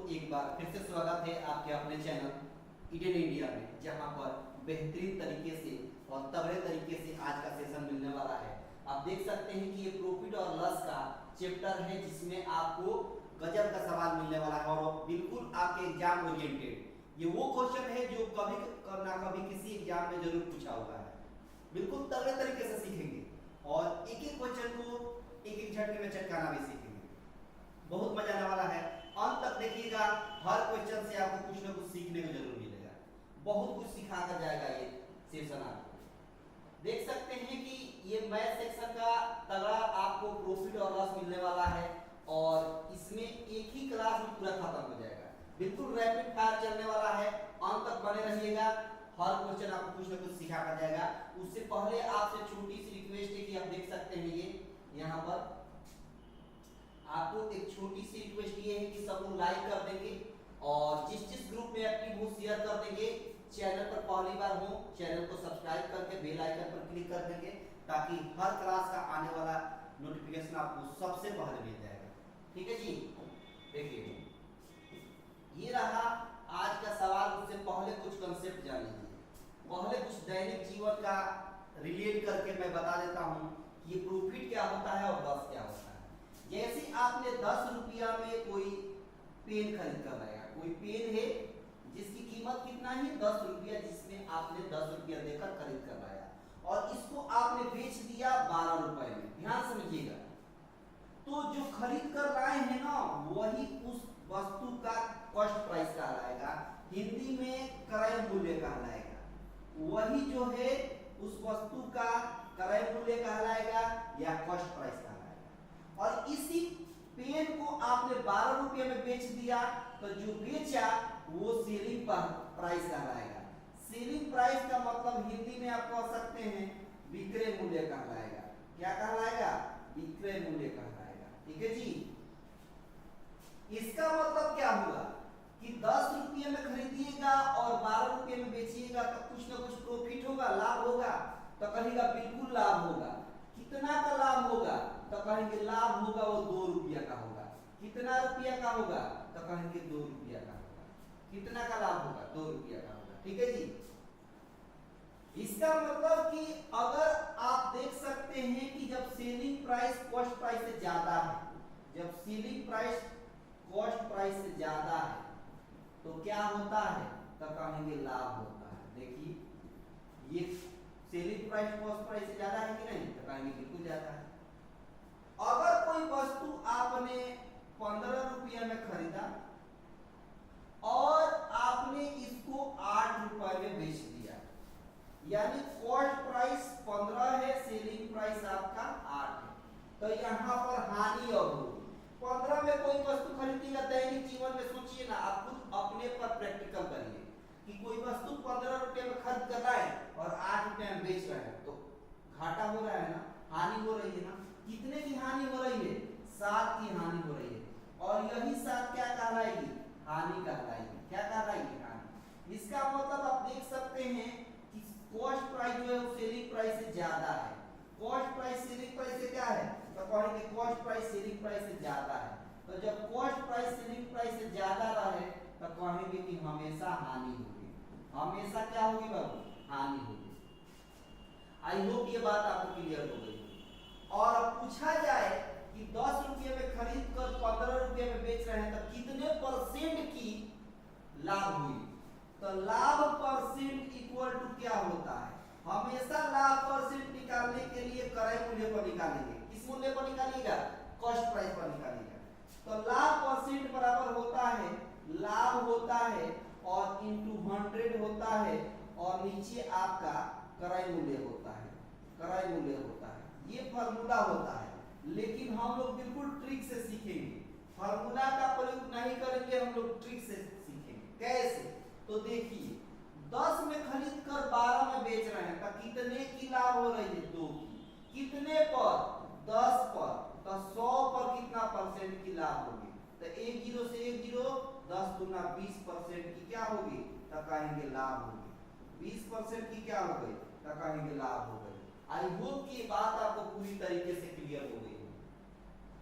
एक बार फिर से स्वागत है आपके अपने चैनल ईडन इंडिया में, जहां पर बेहतरीन तरीके से और तगड़े तरीके से आज का सेशन मिलने वाला है। आप देख सकते हैं कि ये प्रॉफिट और लॉस का चैप्टर है, जिसमें आपको गजब का सवाल मिलने वाला है और बिल्कुल आपके एग्जाम ओरिएंटेड। ये वो क्वेश्चन है जो कभी ना कभी किसी एग्जाम में जरूर पूछा होगा है। बिल्कुल तगड़े तरीके से सीखेंगे और एक एक क्वेश्चन को एक एक झटके में चटकाना भी सीखेंगे। बहुत मजा आने वाला है। अंत तक देखिएगा, हर क्वेश्चन से आपको कुछ ना कुछ सीखने को जरूर मिलेगा। बहुत कुछ सिखा कर जाएगा ये सेशन आपको। देख सकते हैं कि ये मैथ सेक्शन का तगड़ा आपको प्रॉफिट और लॉस मिलने वाला है और इसमें एक ही क्लास में पूरा खत्म हो जाएगा। बिल्कुल रैपिड फायर चलने वाला है। अंत तक बने रहिएगा। हर क्वेश्चन आपको कुछ ना कुछ सिखा कर जाएगा। उससे पहले आपसे छोटी सी रिक्वेस्ट है कि आप देख सकते हैं ये यहाँ पर आपको एक छोटी सी रिक्वेस्ट ये है कि सब लोग लाइक कर देंगे और जिस ग्रुप में एक्टिव हो शेयर कर देंगे। चैनल पर पहली बार हो चैनल को सब्सक्राइब करके बेल आइकन पर क्लिक कर देंगे, ताकि हर क्लास का आने वाला नोटिफिकेशन आपको सबसे पहले मिल जाएगा। ठीक है जी। देखिए ये रहा आज का सवाल। उससे पहले कुछ कंसेप्ट जान लीजिए। पहले कुछ दैनिक जीवन का रिलेट करके मैं बता देता हूँ कि ये प्रॉफिट क्या होता है और लॉस क्या होता है। जैसे आपने 10 रुपया में कोई पेन खरीद कर लाया। कोई पेन है जिसकी कीमत कितना है 10 रुपया, जिसमें आपने 10 रुपया देकर खरीद कर लाया और इसको आपने बेच दिया 12 रुपए में। ध्यान समझिएगा, तो जो खरीद कर लाए हैं ना, वही उस वस्तु का कॉस्ट प्राइस कहलाएगा। हिंदी में क्रय मूल्य कहलाएगा। वही जो है उस वस्तु का क्रय मूल्य कहलाएगा या कॉस्ट प्राइस कहलाएगा। और इसी पेन को आपने 12 रुपये में बेच दिया, तो जो बेचा वो सेलिंग प्राइस कहलाएगा। सेलिंग प्राइस का मतलब हिंदी में आप कह सकते हैं विक्रय मूल्य कहलाएगा। क्या कहलाएगा? विक्रय मूल्य कहलाएगा। ठीक है जी। इसका मतलब क्या हुआ कि 10 रुपये में खरीदिएगा और 12 रुपये में बेचिएगा तो कुछ ना कुछ प्रॉफिट होगा, लाभ होगा। तो कहेगा बिल्कुल लाभ होगा। कितना का लाभ होगा? तो कहेंगे लाभ होगा वो 2 रुपया का होगा। कितना रुपया का होगा? तो कहेंगे 2 रुपया का होगा। कितना का लाभ होगा? 2 रुपया का होगा। ठीक है जी। इसका मतलब कि अगर आप देख सकते हैं कि जब सेलिंग प्राइस कॉस्ट प्राइस से ज्यादा है, जब सेलिंग प्राइस कॉस्ट प्राइस से ज्यादा है तो क्या होता है? तो कहेंगे लाभ होता है। देखिए ये सेलिंग प्राइस कॉस्ट प्राइस से ज्यादा है कि नहीं? तो कहेंगे बिल्कुल ज्यादा है। अगर कोई वस्तु आपने 15 रुपया में खरीदा और आपने इसको 8 रुपए में बेच दिया, यानी कॉस्ट प्राइस 15 है, सेलिंग प्राइस आपका 8 है, तो यहां पर हानि और होगी। 15 में कोई वस्तु खरीदिएगा, दैनिक जीवन में सोचिए ना, आप खुद अपने पर प्रैक्टिकल करिए कि कोई वस्तु 15 रुपये में खरीद कर लाए और 8 रुपये में बेच रहे हैं, तो घाटा हो रहा है ना, हानि हो रही है ना। कितने की हानि हो रही है? 7 की हानि हो रही है। और यही 7 क्या कहलाएगी? हानि कहलाएगी। क्या कहलाएगी? हानि। इसका मतलब आप देख सकते हैं कि कॉस्ट प्राइस जो है वो सेलिंग प्राइस से ज्यादा है। कॉस्ट प्राइस सेलिंग प्राइस से क्या है? तो कहेंगे कॉस्ट प्राइस सेलिंग प्राइस से ज्यादा है। तो जब कॉस्ट प्राइस सेलिंग प्राइस से ज्यादा रहे तो कहेंगे कि हमेशा हानि होगी। हमेशा क्या होगी बाबू? हानि होगी। आई होप ये बात आपको क्लियर हो गई। और पूछा जाए कि 10 रुपये में खरीद कर 15 रुपये में बेच रहे हैं तो कितने परसेंट की लाभ हुई? तो लाभ परसेंट इक्वल टू क्या होता है? हमेशा लाभ परसेंट निकालने के लिए क्रय मूल्य पर निकालेंगे। किस मूल्य पर निकालिएगा? कॉस्ट प्राइस पर निकालिएगा। तो लाभ परसेंट बराबर होता है, लाभ होता है और इंटू 100 होता है और नीचे आपका क्रय मूल्य होता है। क्रय मूल्य होता है, ये फार्मूला होता है। लेकिन हम लोग बिल्कुल ट्रिक से सीखेंगे। फार्मूला का प्रयोग नहीं करेंगे, हम लोग ट्रिक से सीखेंगे। कैसे? तो देखिए 10 में खरीद कर 12 में बेच रहे हैं तो कितने की लाभ हो रही है? 2 की। कितने पर? 10 पर। तो 100 पर कितना परसेंट की लाभ होगी? तो 1 जीरो से 1 जीरो, 10 दूना 20% की क्या होगी? तो कहेंगे लाभ होगी। 20% की क्या हो गई? तो कहेंगे लाभ हो गई। आई होप कि बात आपको पूरी तरीके से क्लियर हो गई।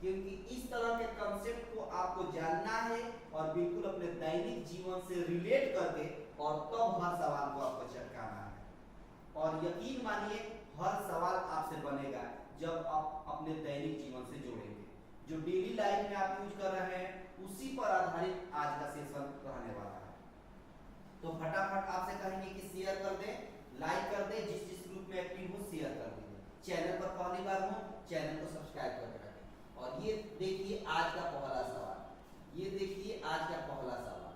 क्योंकि इस तरह के कंसेप्ट को आपको जानना है और बिल्कुल अपने दैनिक जीवन से रिलेट करके और तब हर सवाल को आपको चटकाना है। और यकीन मानिए हर सवाल आपसे बनेगा जब आप अपने दैनिक जीवन से जोड़ेंगे। जो डेली लाइफ में आप यूज कर रहे हैं उसी पर आधारित आज का सेशन रहने वाला है। तो फटाफट आपसे कहेंगे कि शेयर कर दें, लाइक कर दें, जिस जिस ग्रुप में एक्टिव हो शेयर कर दीजिए। चैनल पर पहली बार हो चैनल को सब्सक्राइब करके रखें। और ये देखिए आज का पहला सवाल, ये देखिए आज का पहला सवाल।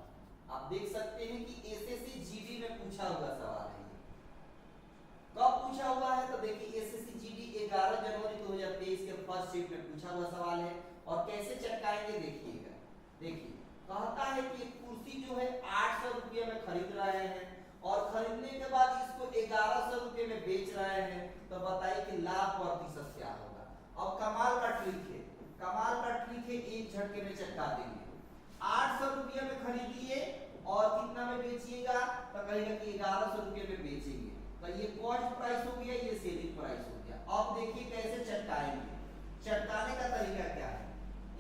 आप देख सकते हैं कि एसएससी जीडी में पूछा हुआ सवाल है। कब पूछा हुआ है तो देखिए एसएससी जीडी 11 जनवरी 2023 के फर्स्ट शिफ्ट में पूछा हुआ सवाल है। और कैसे चटकाएंगे देखिएगा। देखिए कहता है कि एक कुर्सी जो है 800 रुपये में खरीद रहे हैं और खरीदने के बाद इसको 1100 रुपये में बेच रहे हैं, तो बताइए कि लाभ प्रतिशत क्या होगा। अब कमाल का ट्रिक है, कमाल का ट्रिक है, एक झटके में चटका देंगे। 800 रुपये में खरीदिए और कितना में बेचिएगा तो कहेगा कि 1100 रुपये में बेचेंगे। तो ये कॉस्ट प्राइस हो गया, ये सेलिंग प्राइस हो गया। अब देखिए कैसे चटकाएंगे। चटकाने का तरीका क्या है,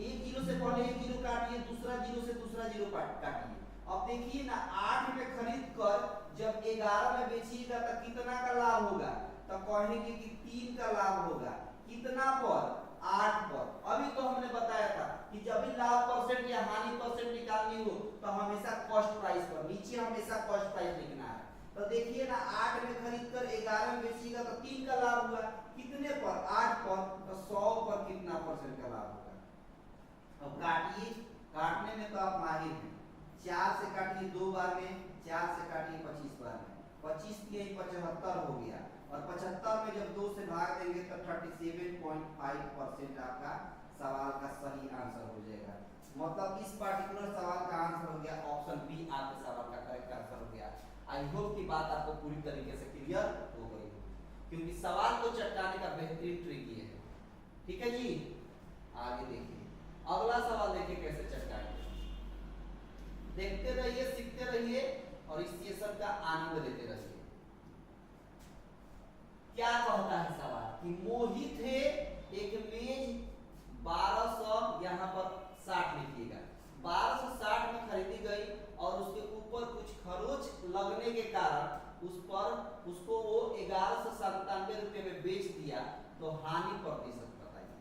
एक जीरो से पहले एक जीरो काटिए, दूसरा जीरो से दूसरा जीरो काटिए। अब देखिए ना 8 में खरीद कर जब 11 में बेचिएगा तो कितना का लाभ होगा, तो कहेंगे कि 3 का लाभ होगा। कितना पर, 8 पर। अभी तो हमने बताया था कि जब भी लाभ परसेंट या हानि परसेंट निकालनी हो तो हमेशा कॉस्ट प्राइस पर, नीचे हमेशा कॉस्ट प्राइस लिखना है। तो देखिए ना 8 में खरीद कर 11 में बेचिएगा तो 3 का लाभ हुआ। कितने पर, 8 पर। तो 100 पर कितना परसेंट का लाभ होगा। अब काटिए, काटने में तो आप माहिर हैं। 4 से काटिए 2 बार में, 4 से काटिए 25 बार में, 25 के 75 हो गया। और 75 में जब 2 से भाग देंगे तो 37.5% आपका सवाल का सही आंसर हो जाएगा। मतलब इस पार्टिकुलर सवाल का आंसर हो गया ऑप्शन बी, आपके सवाल का करेक्ट आंसर हो गया। आई होप की बात आपको पूरी तरीके से क्लियर हो गई, क्योंकि सवाल को चटकाने का बेहतरीन ट्रिक ये है। ठीक है जी, आगे देखिए अगला सवाल देखिए कैसे चटकाएंगे। देखते रहिए, सीखते रहिए और इस सेशन का आनंद लेते रहिए। क्या कहता है सवाल कि मोहित है एक मेज 1200, यहाँ पर 60 लिखिएगा, 1260 में खरीदी गई और उसके ऊपर कुछ खरोच लगने के कारण उस पर उसको वो 1197 रुपये में बेच दिया, तो हानि प्रतिशत बताइए।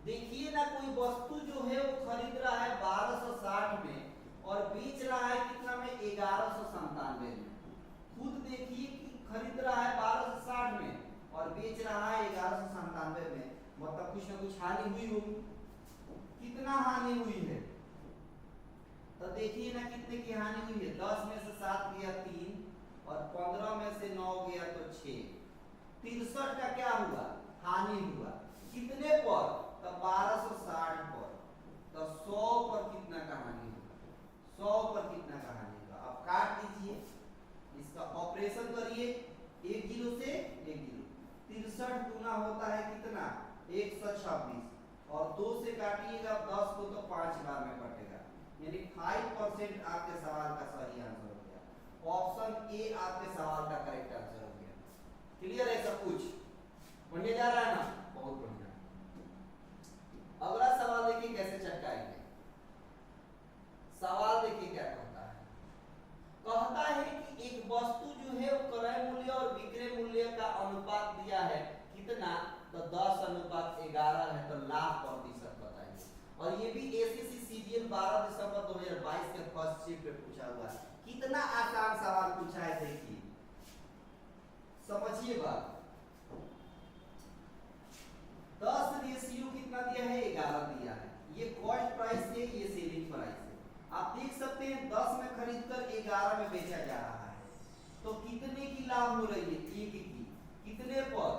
देखिए ना कोई वस्तु जो है वो खरीद रहा है 1260 में और बेच रहा है कितना में, 1197 में। खुद देखिए कि खरीद रहा है 1260 में और बेच रहा है 1197 में, मतलब कुछ ना कुछ हानि हुई होगी। कितना हानि हुई है तो देखिए ना कितने की हानि हुई है। 10 में से 7 गया 3 और 15 में से 9 गया तो 6, 63 का क्या हुआ, हानि हुआ। कितने पर, तो 1260 पर। तो 100 पर कितना का हानि होगा, 100 पर कितना का हानि होगा। अब काट दीजिए, इसका ऑपरेशन करिए, एक जीरो से एक जीरो, 63 गुना होता है कितना, 126 और 2 से काटिएगा 10 को तो 5 बार में कटेगा, यानी 5% आपके सवाल का सही आंसर हो गया। ऑप्शन ए आपके सवाल का करेक्ट आंसर हो गया। क्लियर है सब कुछ, बढ़िया जा रहा है ना, बहुत बढ़िया। अगला सवाल देखिए कैसे चटकाएंगे। सवाल देखिए क्या कहता है, कहता है कि एक वस्तु जो है वो क्रय मूल्य और विक्रय मूल्य का अनुपात दिया है कितना, तो 10:11 है, तो लाभ प्रतिशत बताइए। और ये भी एसएससी सीजीएल 12 दिसंबर 2022 के फर्स्ट शिफ्ट में पूछा हुआ है। कितना आसान सवाल पूछा है देखिए, समझिए बात। 10 रेशियो कितना दिया है, 11 दिया है। ये कॉस्ट प्राइस है, ये सेलिंग प्राइस है। आप देख सकते हैं 10 में खरीदकर 11 में बेचा जा रहा है, तो कितने की लाभ हो रही है, एक की। कितने पर,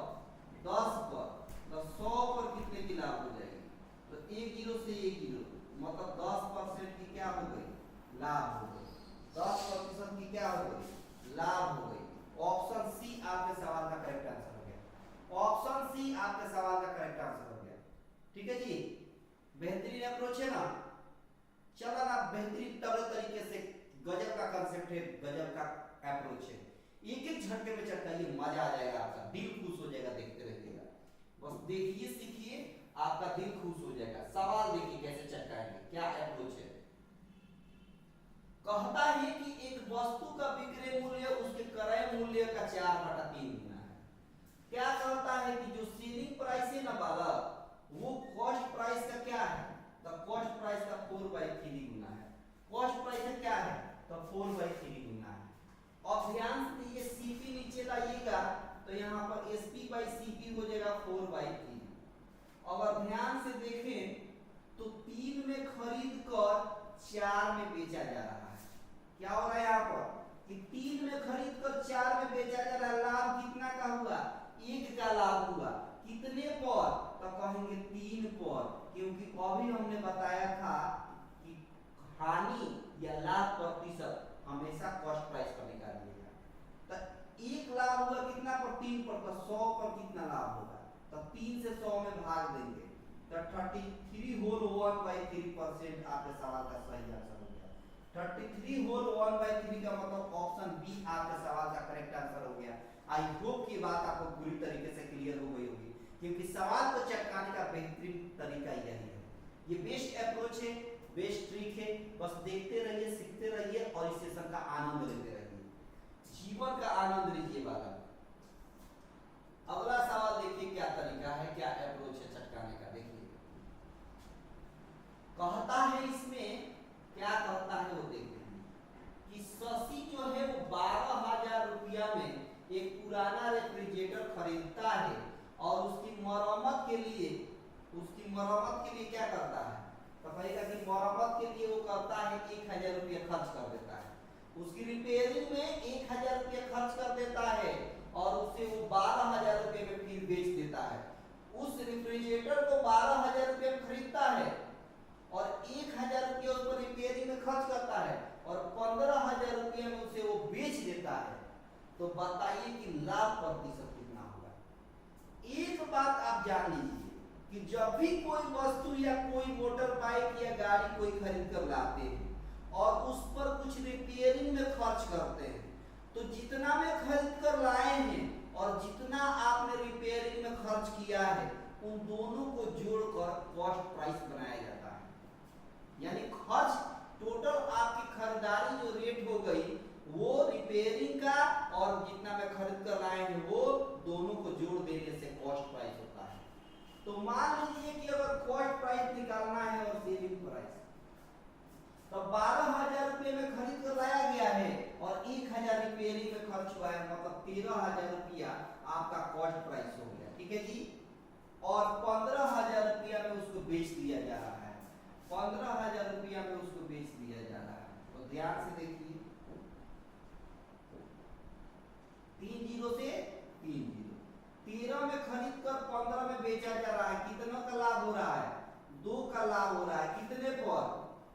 10 पर। तो 100 पर कितने की लाभ हो जाएगी, तो एक जीरो से एक जीरो, मतलब 10% की क्या हो गई, लाभ हो गई। 10% की क्या हो गई, लाभ हो गई। ऑप्शन सी आपके सवाल का करेक्ट आंसर हो गया। ऑप्शन सी आपके सवाल का करेक्ट आंसर हो गया। ठीक है जी, बेहतरीन अप्रोच है ना। चलो ना, बेहतरीन तरीके से गजब का कंसेप्ट है, गजब का अप्रोच है। एक एक झटके में चटकाइए, मजा आ जाएगा, आपका दिल खुश हो जाएगा, देखते रहिएगा। बस देखिए, सीखिए आपका दिल खुश हो जाएगा। सवाल देखिए कैसे चटकाएंगे, क्या अप्रोच है। कहता है कि एक वस्तु का विक्रय मूल्य उसके क्रय मूल्य का 4/3 गुना है। क्या कहता है कि जो सेलिंग प्राइस है ना बालक, वो कॉस्ट प्राइस का क्या है, तो कॉस्ट प्राइस का 4/3 गुना है। कॉस्ट प्राइस का क्या है, तो 4/3 गुना है। अब ध्यान से ये सीपी नीचे लाइएगा तो यहाँ पर एसपी बाई सीपी हो जाएगा 4/3। अगर ध्यान से देखें तो 3 में खरीद कर 4 में बेचा जा रहा है। क्या हो रहा है यहाँ पर कि 3 में खरीद कर 4 में बेचा जा रहा है। लाभ कितना का हुआ, 1 का लाभ हुआ। कितने पर, तो कहेंगे 3 पर, क्योंकि अभी हमने बताया था कि हानि या लाभ प्रतिशत हमेशा कॉस्ट प्राइस पर निकालिएगा। तो 1 लाभ हुआ कितना पर, 3 पर, तो 100 पर कितना लाभ होगा, तो 3 से 100 में भाग देंगे तो 33 होल 1/3% आपके सवाल का सही आंसर हो गया। 33 होल 1/3 का मतलब ऑप्शन बी आपके सवाल का करेक्ट आंसर हो गया। आई होप की बात आपको पूरी तरीके से क्लियर हो गई होगी, क्योंकि सवाल को चटकाने का बेहतरीन तरीका यही है। ये बेस्ट अप्रोच है, बेस्ट ट्रिक है। बस देखते रहिए, सीखते रहिए और इस सेशन का आनंद लेते रहिए, जीवन का आनंद लीजिए बालक। अगला सवाल देखिए क्या तरीका है, क्या अप्रोच है चटकाने का। देखिए कहता है इसमें, क्या कहता है वो देखते हैं कि शशि जो है वो 12,000 रुपया में एक पुराना रेफ्रिजरेटर खरीदता है और उसकी मरम्मत के लिए क्या करता है, तो कहेगा कि मरम्मत के लिए वो करता है 1,000 रुपया खर्च कर देता है। उसकी रिपेयरिंग में 1,000 रुपया खर्च कर देता है और उसे वो 12,000 रुपये में फिर बेच देता है। उस रेफ्रिजरेटर को 12,000 रुपये में खरीदता है और 1,000 रुपये उस पर रिपेयरिंग में खर्च करता है और 15,000 रुपये में उसे वो बेच देता है। तो बताइए कि लाभ प्रतिशत कितना होगा। एक बात आप जान लीजिए कि जब भी कोई वस्तु या कोई मोटर बाइक या गाड़ी कोई खरीद कर लाते हैं और उस पर कुछ रिपेयरिंग में खर्च करते हैं, तो जितना में खरीद कर लाए हैं और जितना आपने रिपेयरिंग में खर्च किया है, उन दोनों को जोड़कर कॉस्ट प्राइस बनाया जाता है। यानी खर्च टोटल आपकी खरीदारी जो रेट हो गई वो रिपेयरिंग का और जितना में खरीद कर लाए हैं वो दोनों को जोड़ देने से कॉस्ट प्राइस होता है। तो मान लीजिए कि अगर कॉस्ट प्राइस निकालना है और सेलिंग प्राइस, तो 12,000 रुपये में खरीद कर लाया गया है और 1,000 रिपेयरिंग में खर्च हुआ है, मतलब 13,000 रुपया आपका कॉस्ट प्राइस हो गया। ठीक है जी। और 15,000 रुपया में उसको बेच दिया जा रहा है, 15,000 रुपया में उसको बेच दिया जा रहा है। तो ध्यान से देखिए, 3 जीरो से 3 जीरो, 13 में खरीद कर 15 में बेचा जा रहा है। कितना का लाभ हो रहा है, 2 का लाभ हो रहा है। कितने पर,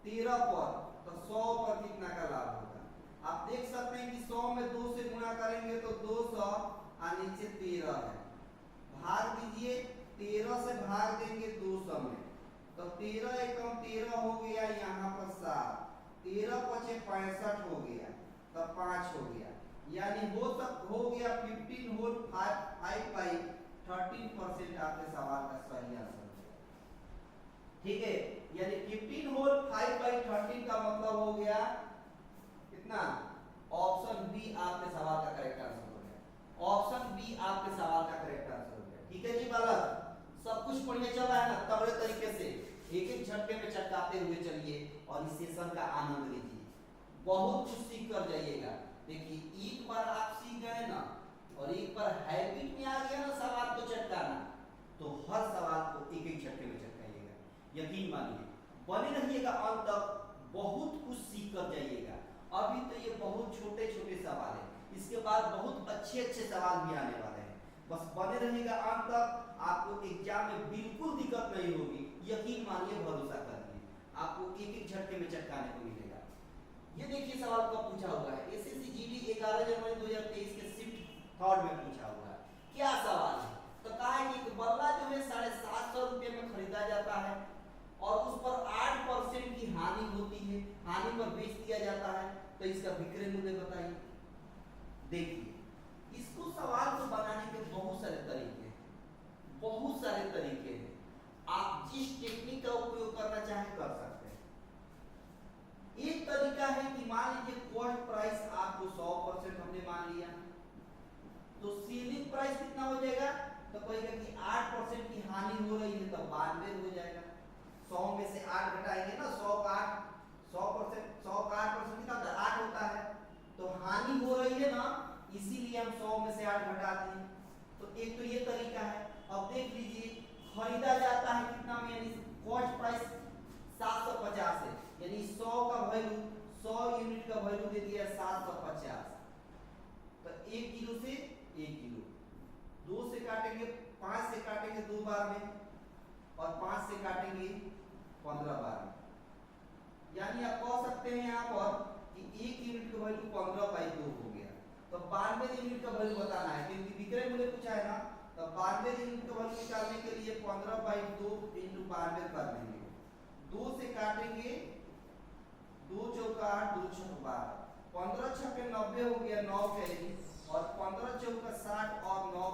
13 पर, तो 100 पर कितना का लाभ होगा। आप देख सकते हैं कि 100 में 2 से गुणा करेंगे तो 200 और नीचे 13 है, भाग दीजिए, 13 से भाग देंगे 200 में, तो 13 एकम 13 हो गया, यहाँ पर 7, 13 पचे 65 हो गया, तो 5 हो गया। यानी हो गया 15 होल 5/13% आपके सवाल का सही आंसर हो गया। ठीक है, यानी 15 होल 5/13 का मतलब हो गया कितना, ऑप्शन बी आपके सवाल का करेक्ट आंसर हो गया। ऑप्शन बी आपके सवाल का करेक्ट आंसर हो गया। ठीक है जी बालक, सब कुछ बढ़िया चल रहा है ना, तगड़े तरीके से एक एक झटके में चटकाते हुए चलिए और इस सेशन का आनंद लीजिए, बहुत कुछ सीख कर जाइएगा। देखिए एक बार आप सीख गए ना और एक बार हैबिट में आ गया ना सवाल को चटकाना, तो हर सवाल को एक एक झटके में चटकाइएगा। यकीन मानिए, बने रहिएगा अंत तक, बहुत कुछ सीख कर जाइएगा। अभी तो ये बहुत छोटे छोटे सवाल है, इसके बाद बहुत अच्छे अच्छे सवाल भी आने वाले हैं। बस बने रहिएगा अंत तक, आपको एग्जाम में बिल्कुल दिक्कत नहीं होगी। यकीन मानिए, भरोसा करिए, आपको एक एक झटके में चटकाने को मिलेगा। ये देखिए सवाल कब पूछा हुआ है, एसएससी जीडी 11 जनवरी 2023 के शिफ्ट थर्ड में पूछा हुआ है। क्या सवाल है, तो कहा है कि एक बल्ला जो है 750 रुपये में खरीदा जाता है और उस पर 8% की हानि होती है, हानि पर बेच दिया जाता है, तो इसका विक्रय मूल्य बताइए। देखिए इसको सवाल को बनाने के बहुत सारे तरीके हैं, बहुत सारे तरीके हैं। आप जिस टेक्निक का उपयोग करना चाहें कर सकते हैं। एक तरीका है कि मान लीजिए कॉस्ट प्राइस आपको 100% हमने मान लिया, तो सेलिंग प्राइस कितना हो जाएगा, तो कहेगा कि 8% की हानि हो रही है तो 92 हो जाएगा। 100 में से 8 घटाएंगे ना, 100 का 8% कितना होता है, 8 होता है, तो हानि हो रही है ना, इसीलिए हम 100 में से 8 घटा दिए। तो एक तो ये तरीका है। अब देख लीजिए खरीदा जाता है कितना में, यानी कॉस्ट प्राइस 750 है, यानी 100 का वैल्यू 100 यूनिट का वैल्यू दे दिया 750, तो 1 किलो से 1 किलो, 2 से काटेंगे, 5 से काटेंगे 2 बार में, और 5 से काटेंगे 15 बार में, यानी आप कह सकते हैं यहाँ पर कि 1 यूनिट का वैल्यू 15/2 हो गया। तो 92 यूनिट का वैल्यू बताना है, क्योंकि विक्रय मूल्य पूछा है ना, तो 92 यूनिट का वैल्यू निकालने के लिए 15/2 × 92 कर देंगे, 2 से काटेंगे, 2 चौका 8, 2 छक 12, 15 छक 90 हो गया, 9 कैरी, और 15 चौका 60 और 9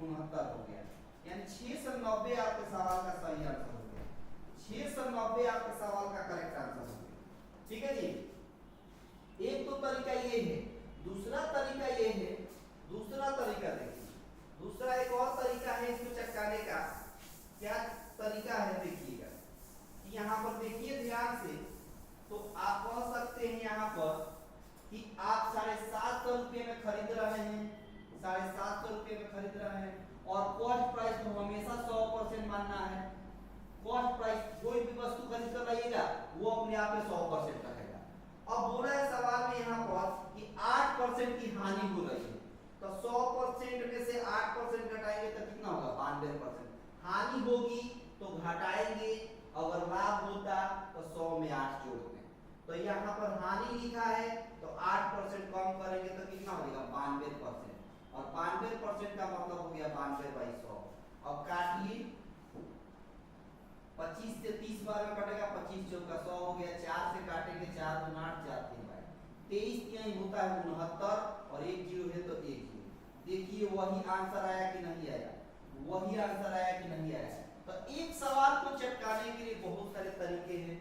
69 हो गया, यानी 690 आपके सवाल का सही आंसर हो गया। 690 आपके सवाल का करेक्ट आंसर हो गया। ठीक है जी, एक तो तरीका ये है। दूसरा तरीका ये है, दूसरा तरीका देखिए, दूसरा एक और तरीका है इसको चटकाने का। क्या तरीका है देखिएगा, कि यहाँ पर देखिए ध्यान से, तो आप कह सकते हैं यहाँ पर कि आप 750 रुपये में खरीद रहे हैं, 750 रुपये में खरीद रहे हैं, और कॉस्ट प्राइस तो हमेशा 100% मानना है। कॉस्ट प्राइस कोई भी वस्तु खरीद कर लाइएगा वो अपने आप में 100% रहेगा। अब बोला है सवाल में यहाँ पर कि 8% की हानि हो रही है, तो 100% में से 8% घटाएंगे तो कितना होगा, 92%। हानि होगी तो घटाएंगे, अगर लाभ होता तो 100 में 8 जोड़ते हैं, तो यहाँ पर हानि लिखा है तो 8% कम करेंगे तो कितना हो जाएगा, 92%, और 92% का मतलब हो गया 92/100। अब काटिए, 25 से 30 बार में कटेगा, 25 चौका 100 हो गया, 4 से काटेंगे, 4 दूना 8, 4 3 23 यही होता है 69, और 1 जीरो है तो 1 जीरो। देखिए वही आंसर आया कि नहीं आया, वही आंसर आया कि नहीं आया। तो एक सवाल को चटकाने के लिए बहुत सारे तरीके हैं,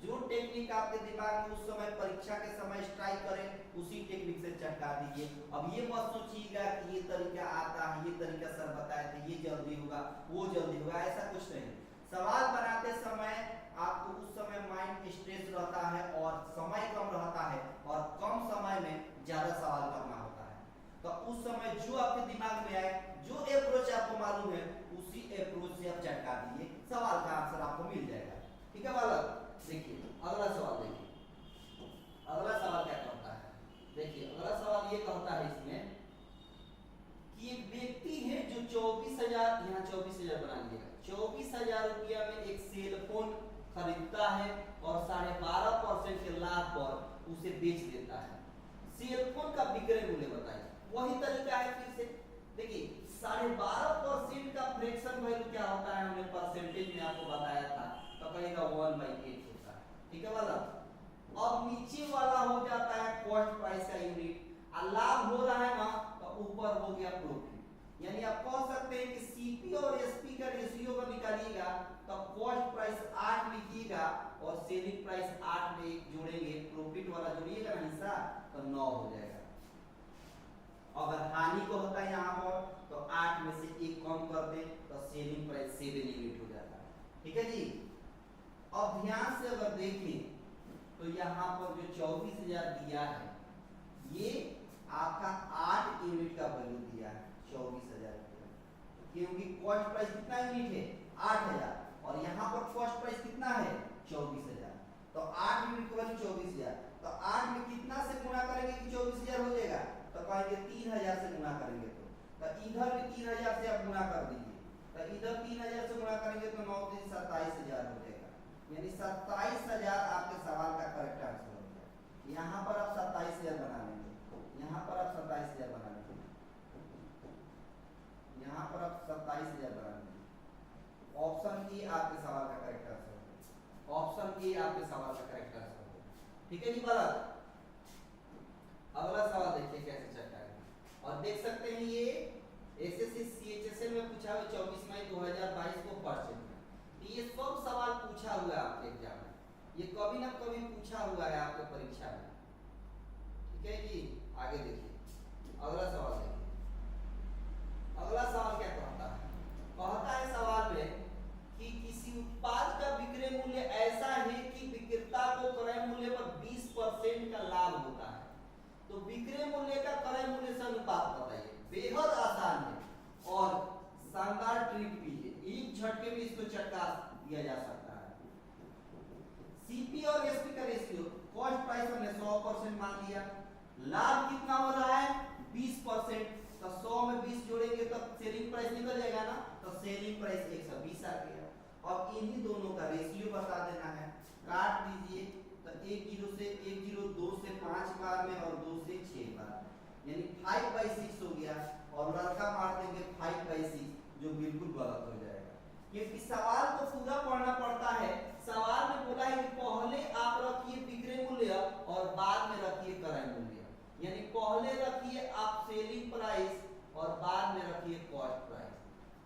जो टेक्निक आपके दिमाग में उस समय परीक्षा के समय स्ट्राइक करे उसी टेक्निक से चटका दीजिए। अब ये मत सोचिएगा कि ये तरीका आता है, ये तरीका सर बताए थे, ये जल्दी होगा, वो जल्दी होगा, ऐसा कुछ नहीं। सवाल बनाते समय आपको उस समय माइंड स्ट्रेस रहता है और समय कम रहता है, और कम समय में ज्यादा सवाल करना होता है, तो उस समय जो आपके दिमाग में आए, जो अप्रोच आपको मालूम है, उसी अप्रोच से आप चटका दीजिए, सवाल का आंसर आपको मिल जाएगा। ठीक है बालक, देखिए अगला सवाल देखिए, अगला सवाल क्या कहता है, देखिए अगला सवाल ये कहता है इसमें कि एक व्यक्ति है जो 24,000, यहाँ 24,000 बना लीजिएगा, 24,000 रुपया में एक सेल फोन खरीदता है और 12.5% के लाभ पर उसे बेच देता है। सेल फोन का विक्रय मूल्य बताइए। वही तरीका है फिर से, देखिए 12.5% का फ्रैक्शन वैल्यू क्या होता है, हमने परसेंटेज में आपको बताया था, तो कहेगा 1/8 होता है। ठीक है वाला। अब नीचे वाला हो जाता है कॉस्ट प्राइस का यूनिट, और लाभ हो रहा है ना, तो ऊपर हो गया प्रॉफिट। यानी आप कह सकते हैं कि सीपी और एसपी का रेशियो को निकालिएगा तो कॉस्ट प्राइस 8 लिखिएगा और सेलिंग प्राइस 8 में जोड़ेंगे, प्रॉफिट वाला जोड़िएगा ना हिस्सा, तो 9 हो जाएगा। अगर हानि को होता है यहाँ पर तो 8 में से 1 कम कर दे तो सेलिंग प्राइस 7 यूनिट हो जाता है। ठीक है जी। अब ध्यान से अगर देखें तो यहाँ पर जो 24,000 दिया है, ये आपका 8 यूनिट का वैल्यू दिया है 24,000 रुपया, क्योंकि कॉस्ट प्राइस कितना यूनिट है, 8,000, और यहाँ पर कॉस्ट प्राइस कितना है, 24,000, तो 8 यूनिट का वैल्यू 24,000, तो 8 में कितना से गुणा करेंगे कि 24,000 हो जाएगा, तो कहेंगे 3,000 से गुणा करेंगे, तो इधर भी 3,000 से आप गुणा कर दीजिए, तो इधर 3,000 से गुणा करेंगे तो 9 से 27,000 हो जाएगा, यानी 27,000 आपके सवाल का करेक्ट आंसर हो गया। यहाँ पर आप 27,000 बना लेंगे, यहाँ पर आप 27,000 बना लेंगे, यहाँ पर आप 27,000 बना लेंगे। ऑप्शन ए आपके सवाल का करेक्ट आंसर होगा, ऑप्शन ए आपके सवाल का करेक्ट आंसर होगा। ठीक है जी बालक। अगला सवाल देखिए कैसे चलता है, और देख सकते हैं ये एसएससी सीएचएसएल में पूछा हुआ 24 मई 2022 को क्वेश्चन है। ये सब सवाल पूछा हुआ है आपके एग्जाम में, ये कभी ना कभी पूछा हुआ है आपके परीक्षा में। ठीक है जी, आगे देखिए अगला सवाल देखिए। अगला सवाल क्या कहता है? कहता है सवाल में कि किसी उत्पाद का विक्रय मूल्य ऐसा है कि विक्रेता को क्रय मूल्य पर 20% का लाभ होता है, तो विक्रय मूल्य का क्रय मूल्य से अनुपात बताइए। बेहद आसान है और शानदार ट्रिक भी है, एक झटके में इसको चटका दिया जा सकता है। सीपी और एसपी का रेशियो, कॉस्ट प्राइस हमने 100% मान लिया, लाभ कितना हो रहा है 20%, तो 100 में 20 जोड़ेंगे तब सेलिंग प्राइस निकल जाएगा ना, तो सेलिंग प्राइस 120 आ गया। अब इन्हीं दोनों का रेशियो बता देना है, काट दीजिए, तो 1 0 से 5 बार में और 2 से 6 बार, यानी 5/6 हो गया, और लड़का मार देंगे 5/6, जो बिल्कुल गलत हो जाएगा, क्योंकि सवाल को पूरा पढ़ना पड़ता है। सवाल में बोला है कि पहले आप रखिए विक्रय मूल्य और बाद में रखिए क्रय मूल्य, यानी पहले रखिए आप सेलिंग प्राइस और बाद में रखिए कॉस्ट प्राइस।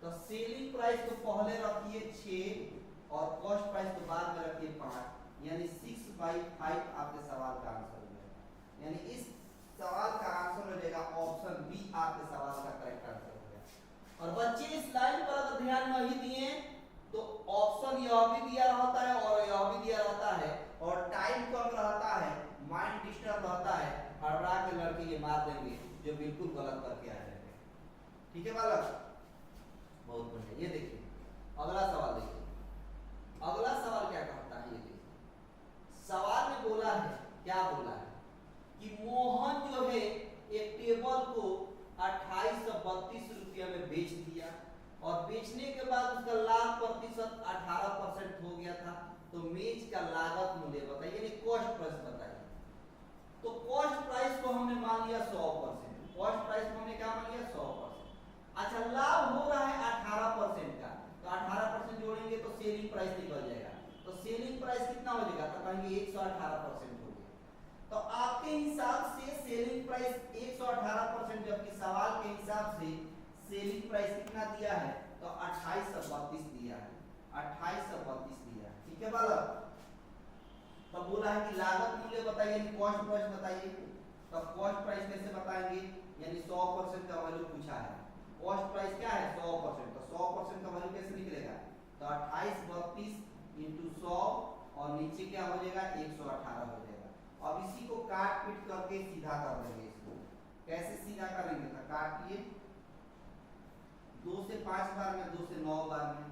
तो सेलिंग प्राइस को पहले रखिए 6 और कॉस्ट प्राइस को बाद में रखिए 5, यानी 6/5 आपके सवाल का आंसर हो जाएगा। यानी इस सवाल का आंसर हो जाएगा ऑप्शन बी, आपके सवाल का करेक्ट आंसर हो जाएगा। और बच्चे इस लाइन पर अगर ध्यान नहीं दिए तो ऑप्शन यह भी दिया रहता है और यह भी दिया रहता है, और टाइम कम रहता है, माइंड डिस्टर्ब रहता है, हड़बड़ा के लड़के ये मार देंगे जो बिल्कुल गलत करके आ जाएंगे। ठीक है बालक, बहुत बढ़िया। ये देखिए अगला सवाल देखिए, अगला सवाल क्या कहता है, ये देखिए सवाल में बोला है, क्या बोला है कि मोहन जो है एक टेबल को 2832 रुपया में बेच दिया, और बेचने के बाद उसका लाभ प्रतिशत 18% हो गया था, तो मेज का लागत मूल्य बताइए, यानी कॉस्ट प्राइस बताइए। तो कॉस्ट प्राइस को हमने मान लिया 100%, कॉस्ट प्राइस को हमने क्या मान लिया 100%। अच्छा, लाभ हो रहा है 18% का, तो 18% जोड़ेंगे तो सेलिंग प्राइस निकल जाएगा, तो सेलिंग प्राइस कितना हो जाएगा, तो कहेंगे 118% हो गया। तो आपके हिसाब से सेलिंग प्राइस 118%, जबकि सवाल के हिसाब से सेलिंग प्राइस कितना दिया है, तो 2832 दिया है, 2832 दिया है। ठीक है बालक, तब बोला है कि लागत मूल्य बताइए, यानी कॉस्ट प्राइस बताइए। तो कॉस्ट प्राइस कैसे बताएंगे, यानी 100% का वैल्यू पूछा है, कॉस्ट प्राइस क्या है 100%, तो 100% का वैल्यू कैसे निकलेगा, तो 2832 इंटू 100, और नीचे क्या हो जाएगा 118 हो जाएगा। अब इसी को काट पीट करके सीधा कर देंगे, इसको कैसे सीधा करेंगे, तो काटिए 2 से 5 बार में, 2 से 9 बार में,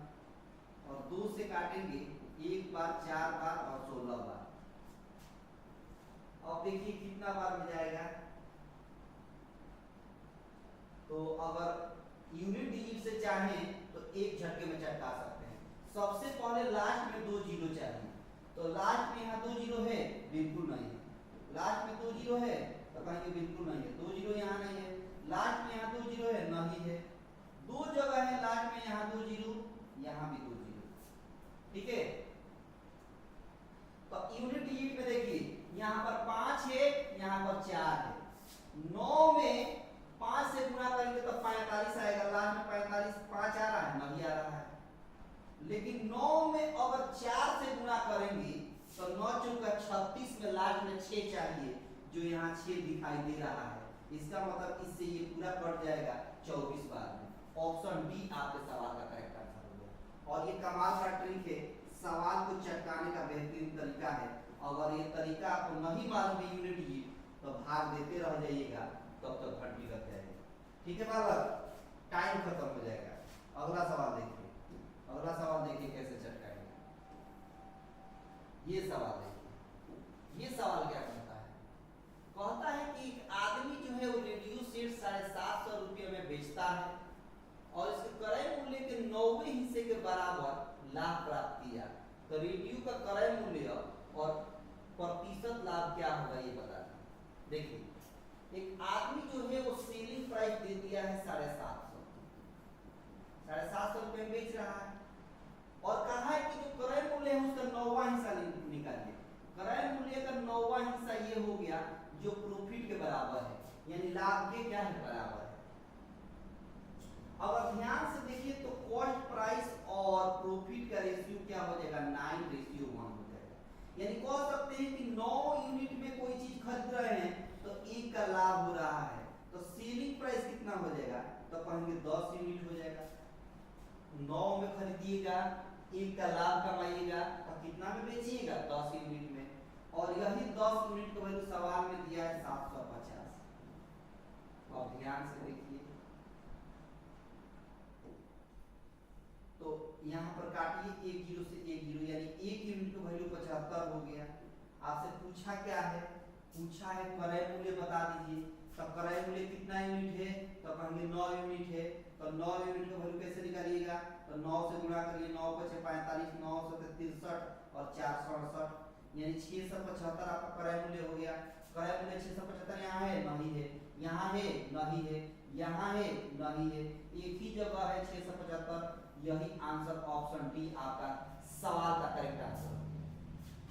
और 2 से काटेंगे 1 बार, 4 बार और 16 बार। अब देखिए कितना बार में जाएगा, तो अगर यूनिट डिजिट से चाहें तो एक झटके में चटका सकते हैं। सबसे पहले लास्ट में 2 जीरो चाहिए, तो लास्ट में यहाँ 2 जीरो है, बिल्कुल नहीं है, लास्ट में 2 जीरो है, तो कहेंगे बिल्कुल नहीं है, 2 जीरो यहाँ नहीं है, लास्ट में यहाँ 2 जीरो है, नहीं है, 2 जगह है लास्ट में, यहाँ 2 जीरो, यहाँ भी 2 जीरो। ठीक है, तो यूनिट डिजिट में देखिए यहाँ पर 5 है, यहाँ पर 4 है, 9 में 5 से गुणा करेंगे तो 45 आएगा, लास्ट में 45, 5 आ रहा है, नहीं आ रहा है। लेकिन 9 में अगर 4 से गुणा करेंगे तो 9 चौका 36 में लास्ट में 6 चाहिए, जो यहाँ 6 दिखाई दे रहा है, इसका मतलब इससे ये पूरा कट जाएगा 24 बार में। ऑप्शन डी आपके सवाल का करेक्ट आंसर हो गया। और ये कमाल का ट्रिक है, सवाल को चटकाने का बेहतरीन तरीका है। अगर ये तरीका आपको नहीं मालूम है यूनिट डिजिट, तो भाग देते रह जाइएगा, तब तक घंटी लग जाएगी। ठीक है बालक, टाइम खत्म हो जाएगा। अगला सवाल देखिए, अगला सवाल देखिए कैसे चटकाएंगे। ये सवाल देखिए, ये सवाल क्या कहता है, कहता है कि एक आदमी जो है वो रेडियो सेट 750 रुपये में बेचता है और इसके क्रय मूल्य के 90वें हिस्से के बराबर लाभ प्राप्त किया, तो रेडियो का क्रय मूल्य और प्रतिशत लाभ क्या होगा ये बता दें। देखिए एक आदमी जो है वो सेलिंग प्राइस दे दिया है 750 रुपये में बेच रहा है, और कहा है कि जो क्रय मूल्य है उसका 9वां हिस्सा निकालिए। क्रय मूल्य का 9वां हिस्सा ये हो गया जो प्रॉफिट के बराबर है, यानी लाभ के क्या है बराबर है। अगर ध्यान से देखिए तो कॉस्ट प्राइस और प्रॉफिट का रेशियो क्या हो जाएगा, 9:1 हो जाएगा। यानी कह सकते हैं कि 9 यूनिट में कोई चीज खरीद रहे हैं तो एक का लाभ हो रहा है, तो सेलिंग प्राइस कितना हो जाएगा, तो कहेंगे 10 यूनिट हो जाएगा। 9 में खरीदिएगा, एक का लाभ कमाइएगा, तो कितना में बेचिएगा, 10 यूनिट में। और यही 10 यूनिट का वैल्यू सवाल में दिया है 750। अब ध्यान से देखिए तो यहाँ पर काटिए 1 0 से 1 0, यानी 1 यूनिट का वैल्यू 75 हो गया। आपसे पूछा क्या है, पूछा है क्रय मूल्य बता दीजिए। तो क्रय मूल्य कितना यूनिट है, तो कहेंगे 9 यूनिट है। तो 9 यूनिट का वैल्यू कैसे निकालिएगा, तो 9 से गुणा करिए, 9 × 5 = 45, 9 × 7 = 63 और 4 × 68, यानी 675 आपका क्रय मूल्य हो गया। क्रय मूल्य 675 यहाँ है नहीं है, यहाँ है नहीं है, यहाँ है नहीं है, एक ही जगह है 675। यही आंसर ऑप्शन डी आपका सवाल का करेक्ट आंसर है।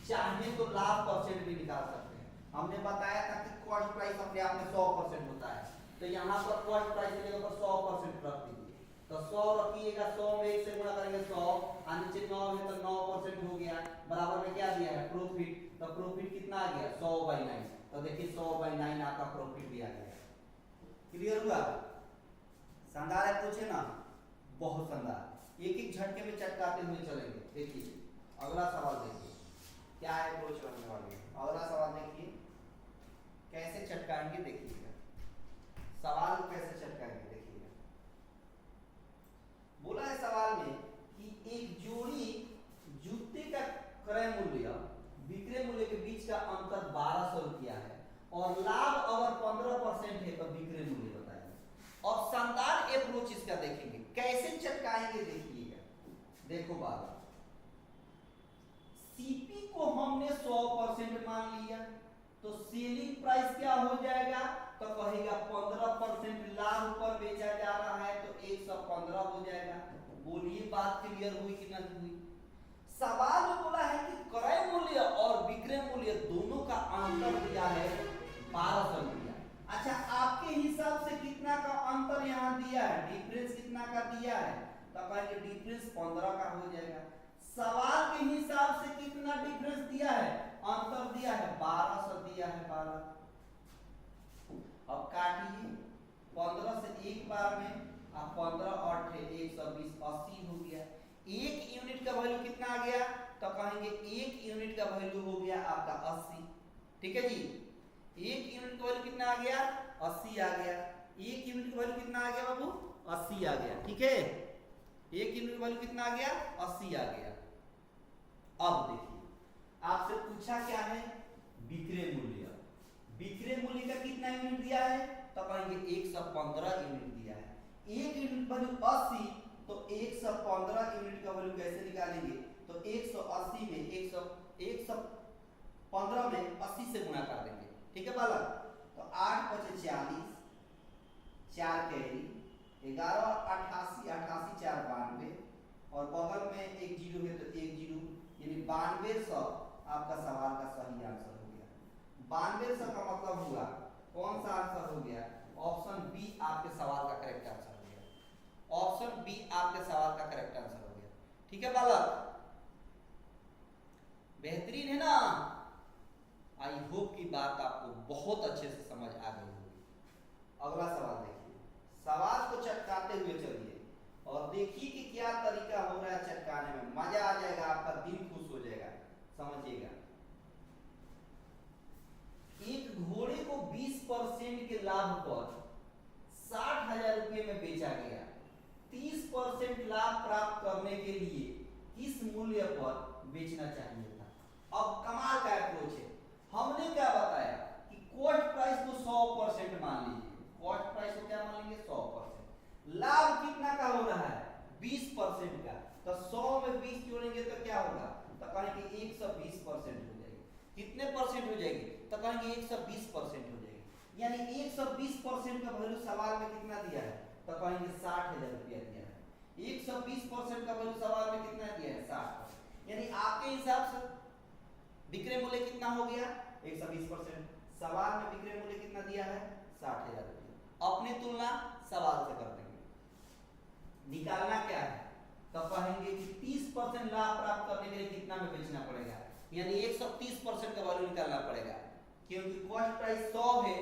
चाहे तो लाभ परसेंट भी निकाल सकते हैं। हमने बताया था कि कॉस्ट प्राइस अपने आप में 100% होता है, तो यहाँ पर कॉस्ट प्राइस की जगह पर 100% रख दीजिए। तो 100 रखिएगा, 100 में 1 से गुणा करेंगे 100, और नीचे 9 है तो 9% हो गया। बराबर में क्या दिया है, प्रॉफिट। तो प्रॉफिट कितना आ गया, 100/9। तो देखिए 100/9 आपका प्रॉफिट भी आ गया। क्लियर हुआ, शानदार है, पूछे ना, बहुत शानदार। एक एक झटके में चटकाते हुए चलेंगे। देखिए अगला सवाल देखिए क्या है, अप्रोच करने वाले। अगला सवाल देखिए कैसे चटकाएंगे, देखिएगा सवाल को कैसे चटकाएंगे, देखिएगा। बोला है सवाल में कि एक जोड़ी जूते का क्रय मूल्य विक्रय मूल्य के बीच का अंतर 1200 रुपया है और लाभ अगर 15% है तो विक्रय मूल्य बताइए। और शानदार अप्रोच इसका देखेंगे कैसे चटकाएंगे, देखिएगा। देखो बाबा, सीपी को हमने 100% मान लिया, तो सेलिंग प्राइस क्या हो जाएगा, तो कहेगा 15% लाभ पर बेचा जा रहा है तो 115 हो जाएगा। बोलिए बात क्लियर हुई कि नहीं हुई। सवाल में बोला है कि क्रय मूल्य और विक्रय मूल्य दोनों का अंतर दिया है 1200 रुपया। अच्छा, आपके हिसाब से कितना का अंतर यहाँ दिया है, डिफरेंस कितना का दिया है, तो कहेंगे डिफरेंस 15 का हो जाएगा। सवाल के हिसाब से कितना डिफरेंस दिया है, अंतर दिया है 1200 दिया है, 12। अब काटिए 15 से एक बार में, अब 15 और 120, 80 हो गया। एक यूनिट का वैल्यू कितना आ गया, तो कहेंगे एक यूनिट का वैल्यू हो गया आपका 80। ठीक है जी, एक यूनिट का वैल्यू कितना आ गया, 80 आ गया। एक यूनिट का वैल्यू कितना आ गया बाबू, 80 आ गया। ठीक है, एक यूनिट का वैल्यू कितना आ गया, 80 आ गया। अब देखिए आपसे पूछा क्या है, विक्रय मूल्य। विक्रय मूल्य का कितना यूनिट दिया है, तो कहेंगे 115 यूनिट दिया है। एक यूनिट वैल्यू 80, तो 115 यूनिट का वैल्यू कैसे निकालेंगे, तो 180 में 115 में 80 से गुणा कर देंगे। ठीक है बालक, तो 8 × 5 = 40, 4 कैरी, 11 × 88, 88 × 4 = 92, और बगल में एक जीरो है तो एक जीरो, यानी 9200 आपका सवाल का सही आंसर हो गया। 9200 का मतलब हुआ कौन सा आंसर हो गया, ऑप्शन बी आपके सवाल का करेक्ट आंसर हो गया। ऑप्शन बी आपके सवाल का करेक्ट आंसर हो गया। ठीक है बालक, बेहतरीन है ना। आई होप की बात आपको बहुत अच्छे से समझ आ गई होगी। अगला सवाल देखिए, सवाल को चटकाते हुए चलिए और देखिए कि क्या तरीका हो रहा है चटकाने में, मजा आ जाएगा, आपका दिल खुश हो जाएगा। समझिएगा, एक घोड़े को 20% के लाभ पर 60,000 रुपये में बेचा गया। 30% लाभ प्राप्त करने के लिए किस मूल्य पर बेचना चाहिए था। अब कमाल का अप्रोच है, हमने क्या बताया कि कॉस्ट प्राइस को 100% मान लीजिए। कॉस्ट प्राइस को क्या मान लेंगे, 100%। लाभ कितना का हो रहा है, 20% का, तो 100 में 20 जोड़ेंगे तो क्या होगा, तो कहेंगे 120% हो जाएगी। कितने परसेंट हो जाएगी, तो कहेंगे 120% हो जाएगी। यानी 120% का वैल्यू सवाल में कितना दिया है, तो कहेंगे 60,000 रुपया दिया है। 120% का वैल्यू सवाल में कितना दिया है, 60%। यानी आपके हिसाब से विक्रय मूल्य कितना हो गया, 120%। सवाल में विक्रय मूल्य कितना दिया है, 60,000 रुपया। अपनी तुलना सवाल से कर देंगे। निकालना क्या है, तो कहेंगे कि 30% लाभ प्राप्त करने के लिए कितना में बेचना पड़ेगा, यानी 130% का वैल्यू निकालना पड़ेगा, क्योंकि कॉस्ट प्राइस 100 है,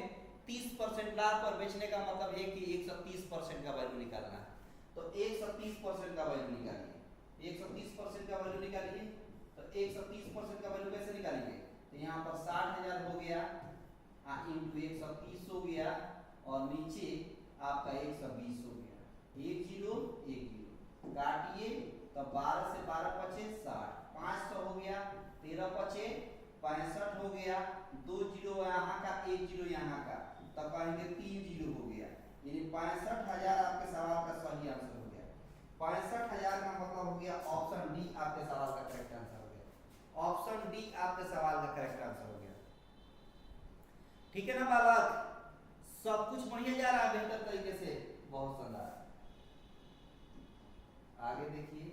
30% लाभ पर बेचने का मतलब है कि 130% का वैल्यू निकालना है। तो 130% का वैल्यू निकालिए, 130% का वैल्यू निकालिए। तो 130% का वैल्यू कैसे निकालेंगे, तो यहाँ पर 60,000 हो गया इंटू 130 हो गया, और नीचे आपका 120 हो गया, 1 जीरो 1 जीरो काटिए, तो 12 से 12 बचे 60, 500 हो गया, 13 बचे 65 हो गया, 2 जीरो यहाँ का 1 जीरो यहाँ का, तब कहेंगे 3 जीरो हो गया, यानी 65,000 आपके सवाल का सही आंसर हो गया। 65,000 का मतलब हो गया ऑप्शन डी आपके सवाल का करेक्ट आंसर हो गया। ऑप्शन डी आपके सवाल का करेक्ट आंसर हो गया। ठीक है ना बालक, सब कुछ बढ़िया जा रहा है बेहतर तरीके से, बहुत शानदार। आगे देखिए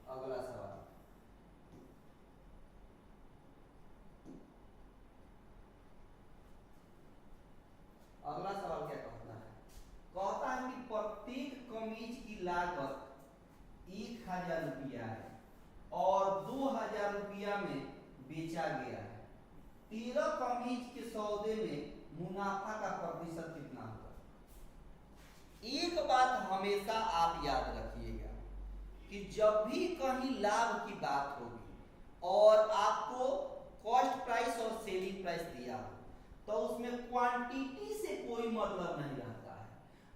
अगला सवाल, अगला सवाल क्या कहता है, कहता है कि प्रत्येक कमीज की लागत 1,000 रुपया है और 2,000 रुपया में बेचा गया है, 13 कमीज के सौदे में मुनाफा का प्रतिशत कितना होगा। एक बात हमेशा आप याद रखिएगा कि जब भी कहीं लाभ की बात होगी और आपको कॉस्ट प्राइस और सेलिंग प्राइस दिया हो, तो उसमें क्वांटिटी से कोई मतलब नहीं रहता है।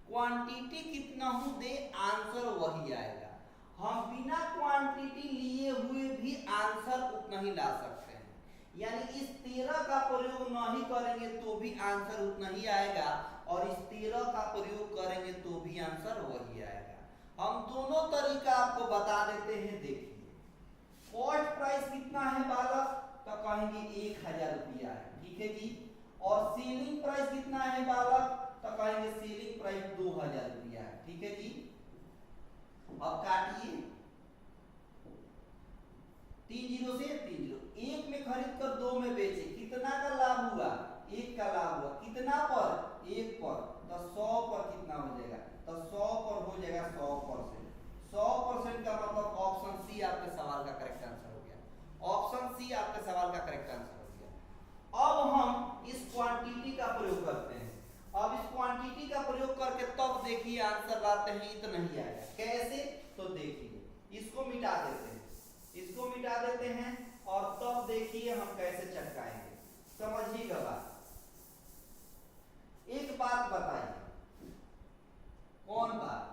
क्वांटिटी कितना हो दे, आंसर वही आएगा। हम बिना क्वांटिटी लिए हुए भी आंसर उतना ही ला सकते हैं, यानी इस 13 का प्रयोग नहीं करेंगे तो भी आंसर उतना ही आएगा, और इस 13 का प्रयोग करेंगे तो भी आंसर वही आएगा। हम दोनों तरीका आपको बता देते हैं। देखिए कॉस्ट प्राइस कितना है बालक, तो कहेंगे 1,000 रुपया है, ठीक है जी। और सेलिंग प्राइस कितना है बालक, तो कहेंगे सेलिंग प्राइस 2,000 रुपया है, ठीक है जी। अब काटिए, 3 जीरो से 3 जीरो, एक में खरीद कर 2 में बेचे, कितना का लाभ हुआ, 1 का लाभ हुआ, कितना पर, 1 पर, तो 100 पर कितना हो जाएगा, तो 100 पर हो जाएगा 100%। 100% का मतलब ऑप्शन सी आपके सवाल का करेक्ट आंसर हो गया। ऑप्शन सी आपके सवाल का करेक्ट आंसर हो गया। अब हम इस क्वांटिटी का प्रयोग करते हैं। अब इस क्वांटिटी का प्रयोग करके तब देखिए आंसर लाते हैं, इतना नहीं आएगा। कैसे, तो देखिए इसको मिटा देते हैं, इसको मिटा देते हैं, और तब देखिए हम कैसे चटकाएंगे, समझिएगा बात। एक बात बताइए, कौन बात,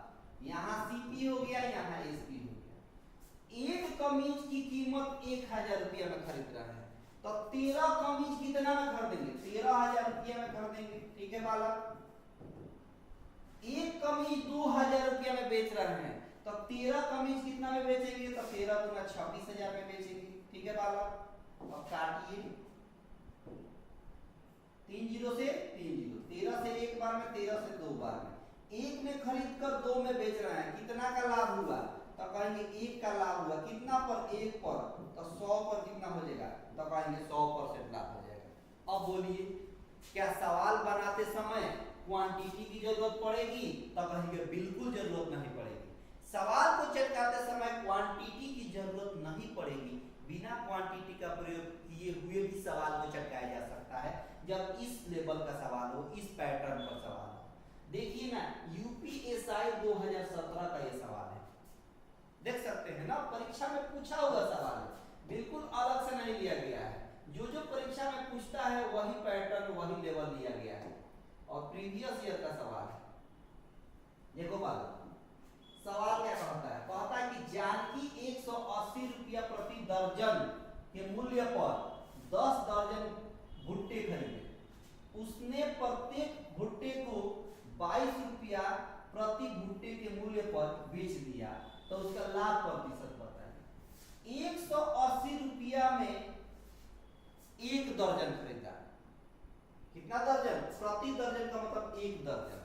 यहां सीपी हो गया, यहां एसपी हो गया। एक कमीज की कीमत 1,000 रुपया में खरीद रहा है, तो 13 कमीज कितना में खरीदेंगे, 13,000 रुपया में खरीदेंगे, ठीक है बालक। एक कमीज 2,000 रुपया में बेच रहे हैं, तो 13 कमीज कितना में बेचेंगे, तो 13 दूना 26,000 में बेचेंगे, ठीक है बालक। अब काटिए, 3 जीरो से 3 जीरो, 13 से एक बार में, 13 से दो बार में, एक में खरीद कर 2 में बेच रहे हैं, कितना का लाभ हुआ, तो कहेंगे 1 का लाभ हुआ, कितना पर, 1 पर, तो 100 पर कितना हो जाएगा, तो कहेंगे 100% लाभ हो जाएगा। अब बोलिए क्या सवाल बनाते समय क्वांटिटी की जरूरत पड़ेगी, तो कहेंगे बिल्कुल जरूरत नहीं पड़ेगी। सवाल को चटकाते समय क्वांटिटी की जरूरत नहीं पड़ेगी, बिना क्वांटिटी का प्रयोग किए हुए भी सवाल को चटकाया जा सकता है, जब इस लेवल का सवाल हो, इस पैटर्न पर सवाल हो। देखिए ना, यूपीएसआई 2017 का ये सवाल है, देख सकते हैं ना, परीक्षा में पूछा हुआ सवाल है, बिल्कुल अलग से नहीं लिया गया है। जो जो परीक्षा में पूछता है वही पैटर्न, वही लेवल लिया गया है, और प्रीवियस ईयर का सवाल है। देखो बात, सवाल क्या कहता है, कहता है कि जानकी 180 रुपया प्रति दर्जन के मूल्य पर 10 दर्जन भुट्टे खरीदे, उसने प्रत्येक भुट्टे को 22 रुपया प्रति भुट्टे के मूल्य पर बेच दिया, तो उसका लाभ प्रतिशत बताइए। 180 रुपया में 1 दर्जन खरीदा, कितना दर्जन, प्रति दर्जन का मतलब 1 दर्जन,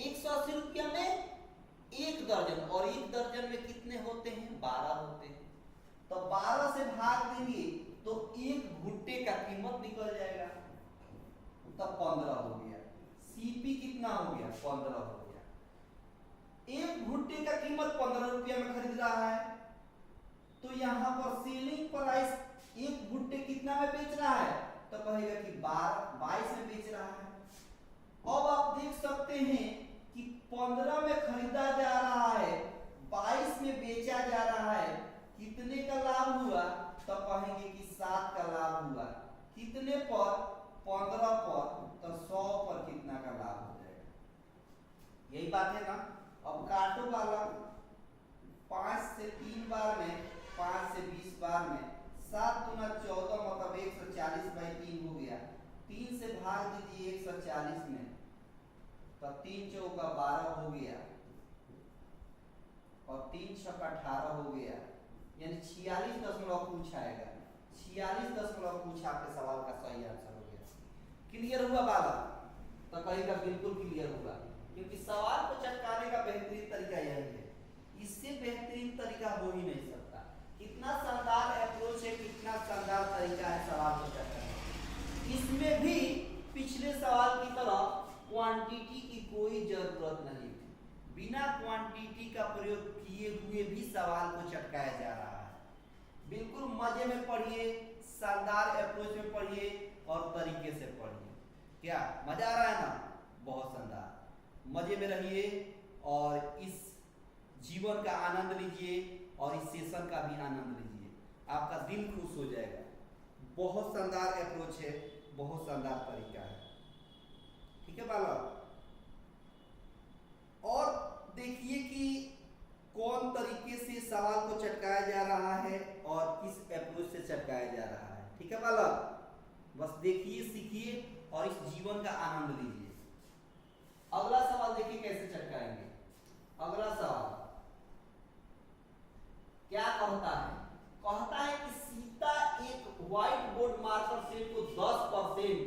180 रुपया में 1 दर्जन, और 1 दर्जन में कितने होते हैं, 12 होते हैं, तो 12 से भाग देंगे तो 1 भुट्टे का कीमत निकल जाएगा, तब 15 हो गया। सीपी कितना हो गया, 15 हो गया। एक भुट्टे का कीमत 15 रुपया में खरीद रहा है, तो यहां पर सेलिंग प्राइस एक भुट्टे कितना में बेच रहा है, तो कहेगा कि 22 में बेच रहा है। अब आप देख सकते हैं कि 15 में खरीदा जा रहा है, 22 में बेचा जा रहा है, कितने का लाभ हुआ, तो कहेंगे कि 7 का लाभ हुआ। कितने पर, 15 पर, तो 100 पर कितना का लाभ हो जाएगा, यही बात है ना। अब काटो वाला 5 से 3 बार में, 5 से 20 बार में, 7 दूना 14 मतलब 140/3 हो गया। 3 से भाग दीजिए 140 में, तो 3 चौका 12 हो गया और 3 छक्का 18 हो गया, यानी 46 दशमलव कुछ आएगा। 46 दशमलव कुछ आपके सवाल का सही आंसर हो गया। क्लियर हुआ बालक? तो कहेगा बिल्कुल क्लियर हुआ, क्योंकि सवाल को चटकाने का बेहतरीन तरीका यही है, इससे बेहतरीन तरीका हो ही नहीं सकता। कितना शानदार अप्रोच है, कितना शानदार तरीका है सवाल को चटकाने। इसमें भी पिछले सवाल की तरह क्वांटिटी की कोई जरूरत नहीं है, बिना क्वांटिटी का प्रयोग किए हुए भी सवाल को चटकाया जा रहा है। बिल्कुल मजे में पढ़िए, शानदार अप्रोच में पढ़िए और तरीके से पढ़िए। क्या मजा आ रहा है ना? बहुत शानदार, मजे में रहिए और इस जीवन का आनंद लीजिए और इस सेशन का भी आनंद लीजिए, आपका दिल खुश हो जाएगा। बहुत शानदार अप्रोच है, बहुत शानदार तरीका है। ठीक है बालक? और देखिए कि कौन तरीके से सवाल को चटकाया जा रहा है और किस अप्रोच से चटकाया जा रहा है। ठीक है बालक? बस देखिए, सीखिए और इस जीवन का आनंद लीजिए। अगला सवाल देखिए कैसे चटकाएंगे। अगला सवाल क्या कहता है? कहता है कि सीता एक व्हाइट बोर्ड मार्कर सेट को 10%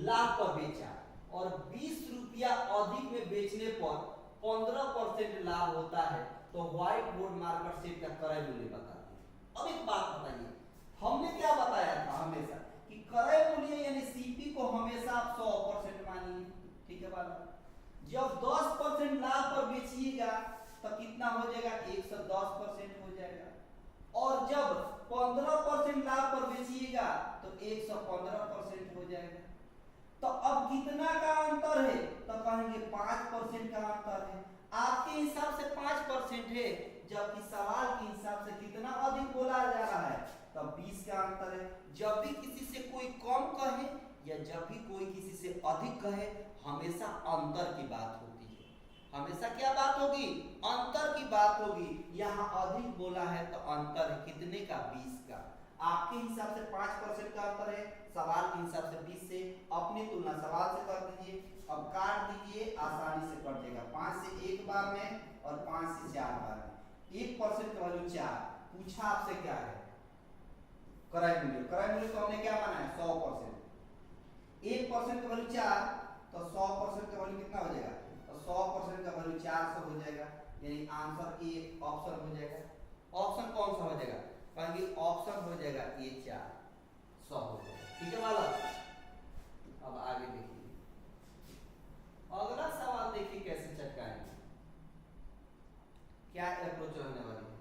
लाभ पर बेचा और 20 रुपया अधिक में बेचने पर 15% लाभ होता है, तो व्हाइट बोर्ड मार्कर सेट का क्रय मूल्य बताइए। अब एक बात बताइए, हमने क्या बताया था हमेशा कि क्रय मूल्य यानी सीपी को हमेशा आप 100% मानिए। ठीक है बात? जब 10% लाभ पर बेचिएगा तो कितना हो जाएगा? 110% हो जाएगा, और जब 15% लाभ पर बेचिएगा तो 115% हो जाएगा। तो अब कितना का अंतर है? तो कहेंगे 5% का अंतर है। आपके हिसाब से 5% है, जबकि सवाल के हिसाब से कितना अधिक बोला जा रहा है? तो 20 का अंतर है। जब भी किसी से कोई कम कहे या जब भी कोई किसी से अधिक कहे, हमेशा अंतर की बात होती है। हमेशा क्या बात होगी? अंतर की बात होगी। यहाँ अधिक बोला है तो अंतर है कितने का? 20 का। आपके हिसाब से 5% का अंतर है, सवाल के हिसाब से 20 से। अपनी तुलना सवाल से कर दीजिए। अब काट दीजिए, आसानी से कट जाएगा। 5 से 1 बार में और 5 से 4 बार में। 1% का वैल्यू 4। पूछा आपसे क्या है? क्रय मूल्य। क्रय मूल्य तो हमने क्या माना है? 100%। 1% का वैल्यू 4, तो 100% का वैल्यू कितना हो जाएगा? तो 100% का वैल्यू 400 हो जाएगा, यानी आंसर ए ऑप्शन हो जाएगा। ऑप्शन कौन सा हो जाएगा? कहेंगे ऑप्शन हो जाएगा ए 400 हो जाएगा। ठीक है बालक? अब आगे देखिए, अगला सवाल देखिए कैसे चटकाएंगे, क्या अप्रोच रहने वाली है।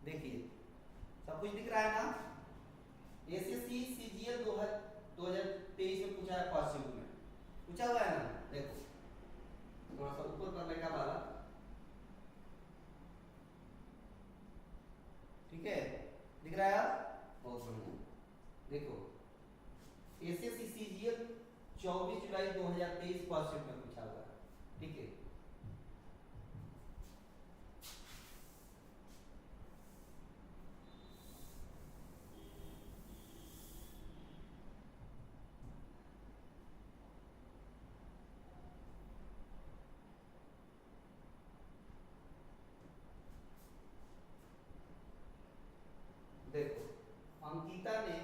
देखिए सब कुछ दिख रहा है ना? एसएससी सीजीएल 2023 में पूछा है, फर्स्ट शिफ्ट में पूछा हुआ है ना? देखो थोड़ा सा ऊपर करने का वाला, ठीक है? दिख रहा है यार? बहुत बढ़िया। देखो एसएससी सीजीएल 24 जुलाई 2023 फर्स्ट शिफ्ट में पूछा हुआ है। ठीक है? देखो अंकिता ने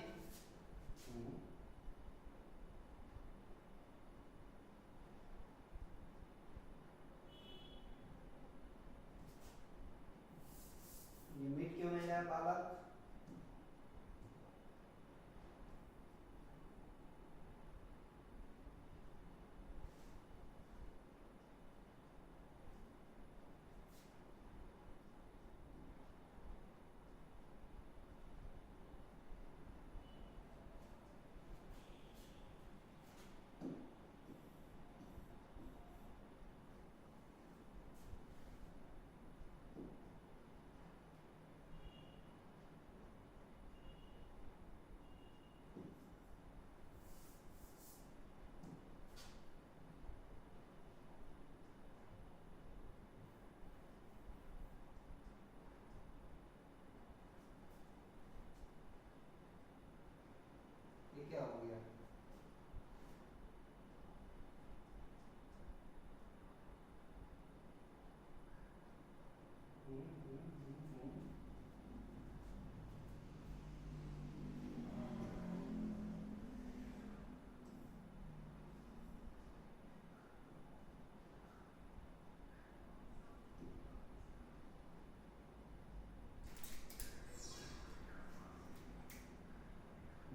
ये क्या हो गया?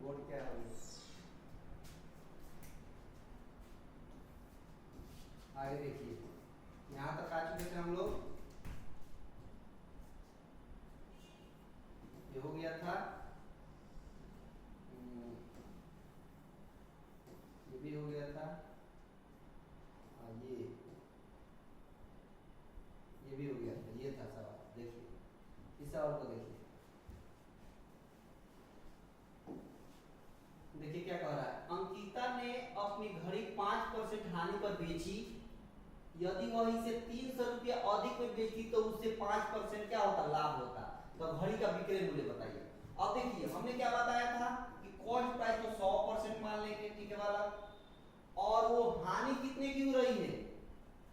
बोर्ड क्या हो गया? आगे देखिए, यहाँ तक आ चुके थे हम लोग। ये हो गया था, ये भी हो गया था, और ये भी हो गया था। ये था सवाल। देखिए इस सवाल को देखिए, देखिए क्या कह रहा है। अंकिता ने अपनी घड़ी 5% हानि पर बेची। यदि वह इसे 300 रुपया अधिक में बेचती तो उससे 5% क्या होता? लाभ होता। तो घड़ी का विक्रय मूल्य बताइए। अब देखिए हमने क्या बताया था कि कॉस्ट प्राइस को 100% मान लेंगे, ठीक है वाला, और वो हानि कितने की हो रही है?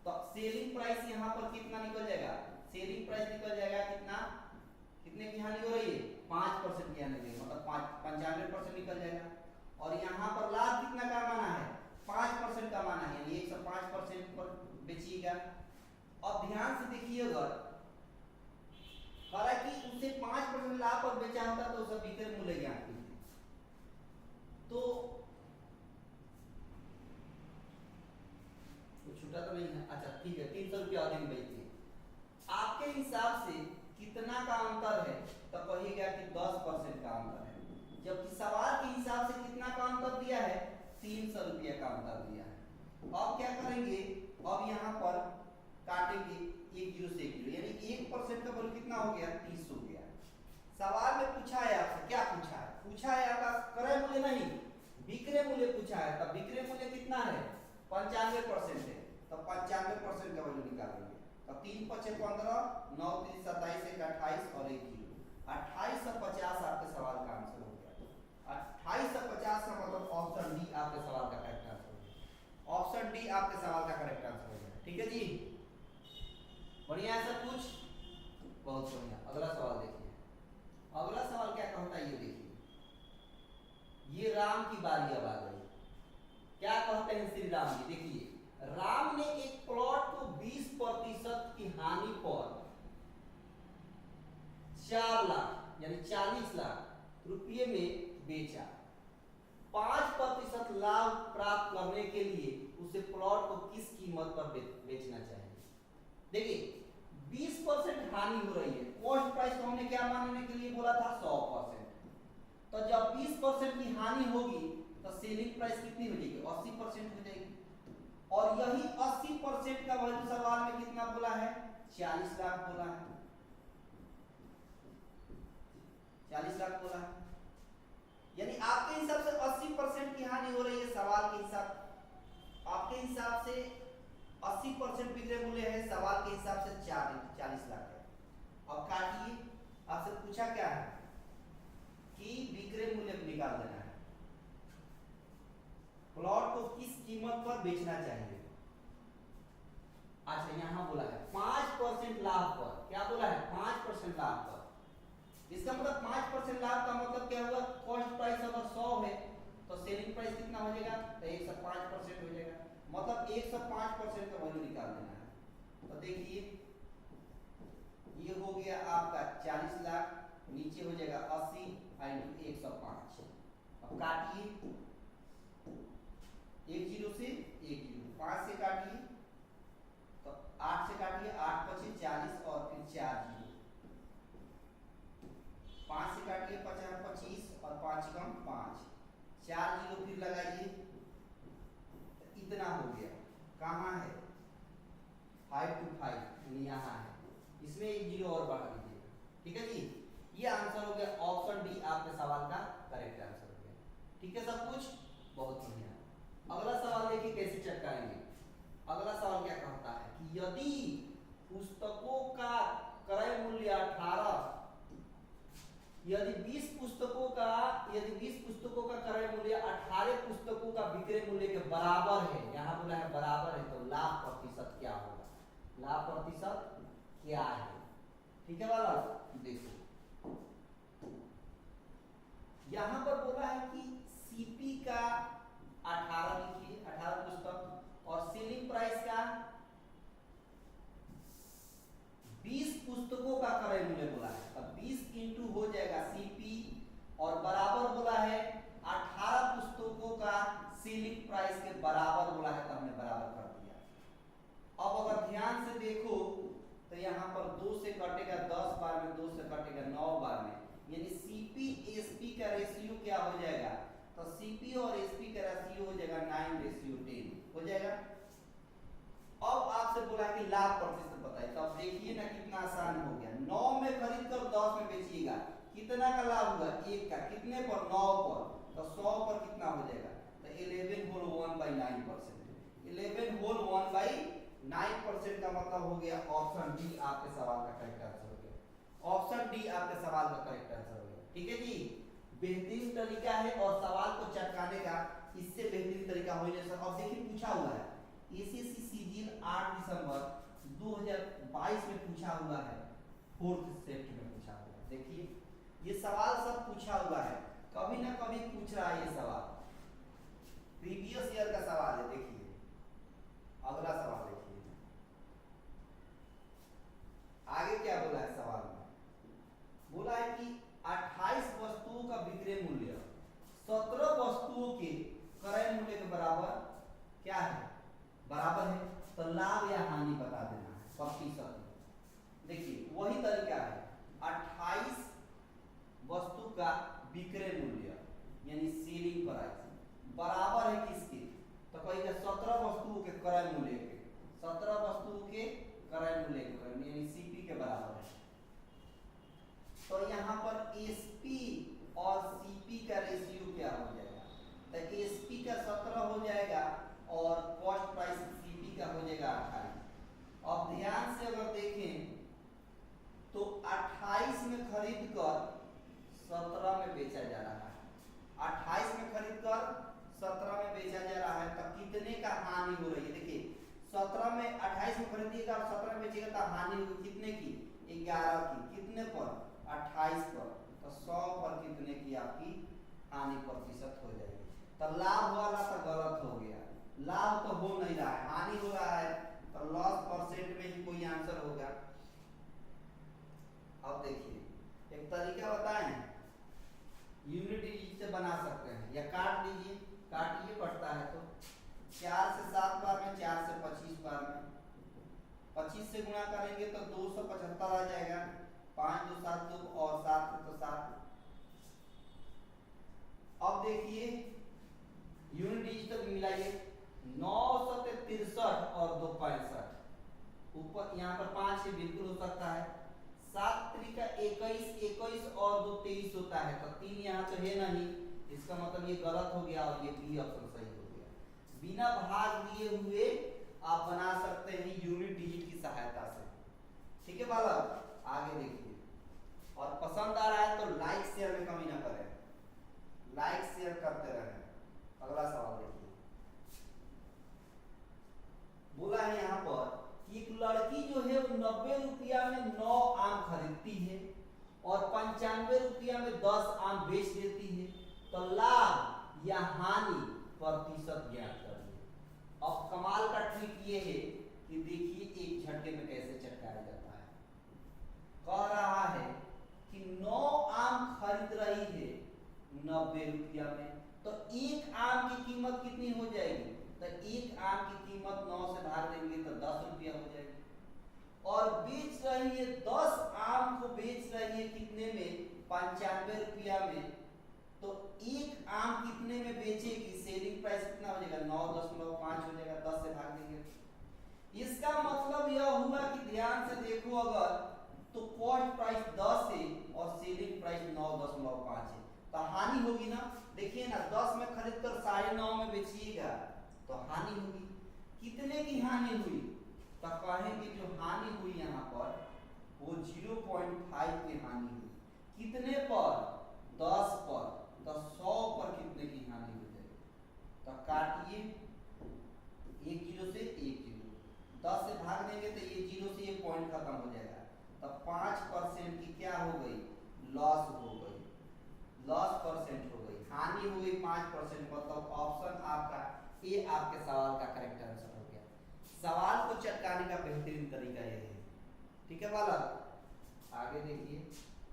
तो सेलिंग प्राइस यहाँ पर कितना निकल जाएगा? सेलिंग प्राइस निकल जाएगा कितना? कितने की हानि हो रही है? 5% की हानि, मतलब 95% निकल जाएगा। और यहाँ पर लाभ कितना का माना है? 5% का माना है, यानी 105% पर बेचिएगा। अब ध्यान से देखिएगा, कहा कि उससे 5% लाभ पर बेचा होता तो उसका विक्रय मूल्य ज्ञात कीजिए। तो छूटा तो नहीं है? अच्छा ठीक है, 300 रुपया अधिक बेचती है। आपके हिसाब से कितना का अंतर है? तो कहिएगा कि 10% का अंतर है। जबकि सवाल के हिसाब से कितना का अंतर दिया है? 300 रुपया का अंतर दिया है। अब क्या करेंगे? अब यहाँ पर काटेंगे 1 जीरो से 1 जीरो, यानी 1% का वैल्यू कितना हो गया? 30 हो गया। सवाल में पूछा है आपसे, क्या पूछा है? पूछा है आपका क्रय मूल्य नहीं, विक्रय मूल्य पूछा है। तब विक्रय मूल्य कितना है? 95% है। तो 95% का वैल्यू निकालेंगे। तो 3 5 15, 9 3 27, 1 28 और 1 जीरो, 2850 आपके सवाल का आंसर हो गया। 2850 का मतलब ऑप्शन डी आपके सवाल का करेक्ट आंसर हो गया। ऑप्शन डी आपके सवाल का करेक्ट आंसर हो गया। ठीक है जी, बढ़िया है सब कुछ, बहुत बढ़िया। अगला सवाल देखिए। अगला सवाल क्या कहता है ये देखिए। ये राम की बारी अब आ गई। क्या कहते हैं श्री राम जी? देखिए, राम ने एक प्लॉट को 20% की हानि पर 4 लाख यानी 40 लाख रुपये में बेचा। 5% लाभ प्राप्त करने के लिए उसे प्लॉट को किस कीमत पर बेचना चाहिए? देखिए 20% हानि हो रही है। कॉस्ट प्राइस को हमने क्या मानने के लिए बोला था? 100%। तो जब 20% की हानि होगी तो सेलिंग प्राइस कितनी हो जाएगी? 80% हो जाएगी। और यही 80% का वैल्यू सवाल में कितना बोला है? 40 लाख बोला है। 40 लाख बोला है, यानी आपके हिसाब से 80% की हानि हो रही है। सवाल के हिसाब, आपके हिसाब से 80% विक्रय मूल्य है, सवाल के हिसाब से 40 लाख है। अब काटिए, आपसे पूछा क्या है कि विक्रय मूल्य निकाल देना है, प्लॉट को किस कीमत पर बेचना चाहिए। अच्छा यहां बोला है 5% लाभ पर। क्या बोला है? 5% लाभ पर। इसका मतलब 5% लाभ का मतलब क्या हुआ? कॉस्ट प्राइस अगर 100 है तो सेलिंग प्राइस कितना हो जाएगा? तो 105% हो जाएगा। मतलब 105% का वैल्यू निकाल देना है। तो देखिए ये हो गया आपका 40 लाख, नीचे हो जाएगा 80 इंटू 105। अब काटिए, 1 जीरो से 1 जीरो, 5 से काटिए तो 8 से काटिए, 8 5 40 और फिर 4 जीरो, 5 से काटिए 50 25 और 5 कम 5, 4 जीरो फिर लगाइए, इतना हो गया। कहाँ है? 5 to 5 यहाँ है। इसमें 1 जीरो और बढ़ा दीजिएगा। ठीक है जी, ये आंसर हो गया। ऑप्शन डी आपके सवाल का करेक्ट आंसर हो गया। ठीक है सब कुछ, बहुत बढ़िया। अगला सवाल देखिए कैसे चेक करेंगे। अगला सवाल क्या कहता है कि यदि पुस्तकों का क्रय मूल्य 18, यदि 20 पुस्तकों का क्रय मूल्य लाभ प्रतिशत क्या है। ठीक है वाला, देखो यहां पर बोला है कि सीपी का 18 लिखिए, 18 पुस्तक, और सेलिंग प्राइस का 20 पुस्तकों का क्रय मूल्य बोला है। अब 20 इंटू हो जाएगा सीपी और बराबर बोला है 18 पुस्तकों का सेलिंग प्राइस के बराबर बोला है, तो हमने बराबर कर दिया। अब अगर ध्यान से देखो तो यहाँ पर 2 से कटेगा 10 बार में, 2 से कटेगा 9 बार में, यानी सीपी एसपी का रेशियो क्या हो जाएगा, तो सीपी और एसपी का रेशियो हो जाएगा 9:10 हो जाएगा। अब आपसे बोला है कि लाभ प्रतिशत बताइए, तो अब देखिए ना कितना आसान हो गया। 9 में खरीद कर 10 में बेचिएगा, कितना का लाभ हुआ, 1 का, कितने पर, 9 पर, तो 100 पर कितना हो जाएगा, तो 11 होल 1/9%। 11 होल 1/9% का मतलब हो गया ऑप्शन डी आपके सवाल का करेक्ट आंसर हो गया। ऑप्शन डी आपके सवाल का करेक्ट आंसर हो गया। ठीक है जी, बेहतरीन तरीका है और सवाल को चटकाने का इससे बेहतरीन तरीका हो नहीं सर। अब देखिए पूछा हुआ है एसएससी सीजीएल 8 दिसंबर 2022 में पूछा हुआ है, 4th शिफ्ट में पूछा हुआ है। देखिए ये सवाल सब पूछा हुआ है, कभी ना कभी पूछ रहा है ये सवाल, प्रीवियस ईयर का सवाल है। देखिए अगला सवाल देखिए, आगे क्या बोला है सवाल में, बोला है कि 28 वस्तुओं का विक्रय मूल्य 17 वस्तुओं के क्रय मूल्य के बराबर क्या है, बराबर है, तो लाभ या हानि बता देना है प्रतिशत। देखिए वही तरीका है, 28 वस्तु का विक्रय मूल्य यानी सेलिंग प्राइस बराबर है किसके, तो कहेगा 17 वस्तुओं के क्रय मूल्य के, 17 वस्तुओं के क्रय मूल्य के यानी सीपी के बराबर है। तो यहाँ पर एसपी और सीपी का रेशियो क्या हो जाएगा, तो एसपी का 17 हो जाएगा और कॉस्ट प्राइस सीपी का हो जाएगा 28। अब ध्यान से अगर देखें तो 28 में खरीद कर 17 में बेचा जा रहा है, 28 में खरीद कर 17 में बेचा जा रहा है, तो कितने का हानि हो रही है। देखिए 17 में 28 में खरीदिएगा और 17 में बेचेगा तो हानि होगी कितने की, 11 की, कितने पर, 28 पर, तो 100 पर कितने की आपकी हानि प्रतिशत हो जाएगी। तो लाभ वाला तो गलत हो गया, लाभ तो हो नहीं रहा है, हानि हो रहा है, तो लॉस परसेंट में ही कोई आंसर होगा। अब देखिए एक तरीका बताएं, यूनिट डिजिट से बना सकते हैं या काट लीजिए, काटिए पड़ता है तो 4 से 7 बार में, 4 से 25 बार में, 25 से गुणा करेंगे तो 275 आ जाएगा, 5 2 7 2 और 7 तो 7। अब देखिए यूनिट डिजिट मिलाइए, 963 और 2 65, ऊपर यहाँ पर 5 ही बिल्कुल हो सकता है, 7 त्रिका 21, 21 और 2 23 होता है, तो 3 यहाँ तो है नहीं, इसका मतलब ये गलत हो गया और ये बी ऑप्शन सही हो गया। बिना भाग दिए हुए आप बना सकते हैं यूनिट डिजिट की सहायता से। ठीक है बालक, आगे देखिए, और पसंद आ रहा है तो लाइक शेयर में कमी ना करें, लाइक शेयर करते रहें। अगला सवाल देखिए, बोला है यहाँ पर कि एक लड़की जो है वो 90 रुपया में 9 आम खरीदती है और 95 रुपया में 10 आम बेच देती है, तो लाभ या हानि प्रतिशत ज्ञात करिए। अब कमाल का ट्रिक ये है कि देखिए एक झटके में कैसे चटकाया जाता है। कह रहा है कि 9 आम खरीद रही है 90 रुपया में, तो एक आम की कीमत कितनी हो जाएगी, तो एक आम की कीमत 9 से भाग देंगे तो 10 रुपया हो जाएगी, और बेच रही है 10 आम को बेच रही है कितने में, 95 रुपया में, तो एक आम कितने में बेचेगी, सेलिंग प्राइस कितना हो जाएगा, 9.5 हो जाएगा, 10 से भाग देंगे। इसका मतलब यह हुआ कि ध्यान से देखो अगर, तो कॉस्ट प्राइस 10 है और सेलिंग प्राइस 9.5 है, तो हानि होगी ना। देखिए ना 10 में खरीद कर 9.5 में बेचिएगा तो हानि होगी, कितने की हानि हुई, तो कहेंगे जो हानि हुई यहाँ पर वो 0.5 की हानि हुई, कितने पर, 10 पर, तो 100 पर कितने की हानि हो जाएगी, तो काटिए 1 0 से 1 0, 10 से भाग देंगे तो ये पॉइंट खत्म हो जाएगा। तो 5% की क्या हो गई, लॉस हो गई, लॉस परसेंट हो गई, हानि हो गई 5%। मतलब ऑप्शन आपका ए आपके सवाल का करेक्ट आंसर हो गया। सवाल को चटकाने का बेहतरीन तरीका ये है। ठीक है बालक, आगे देखिए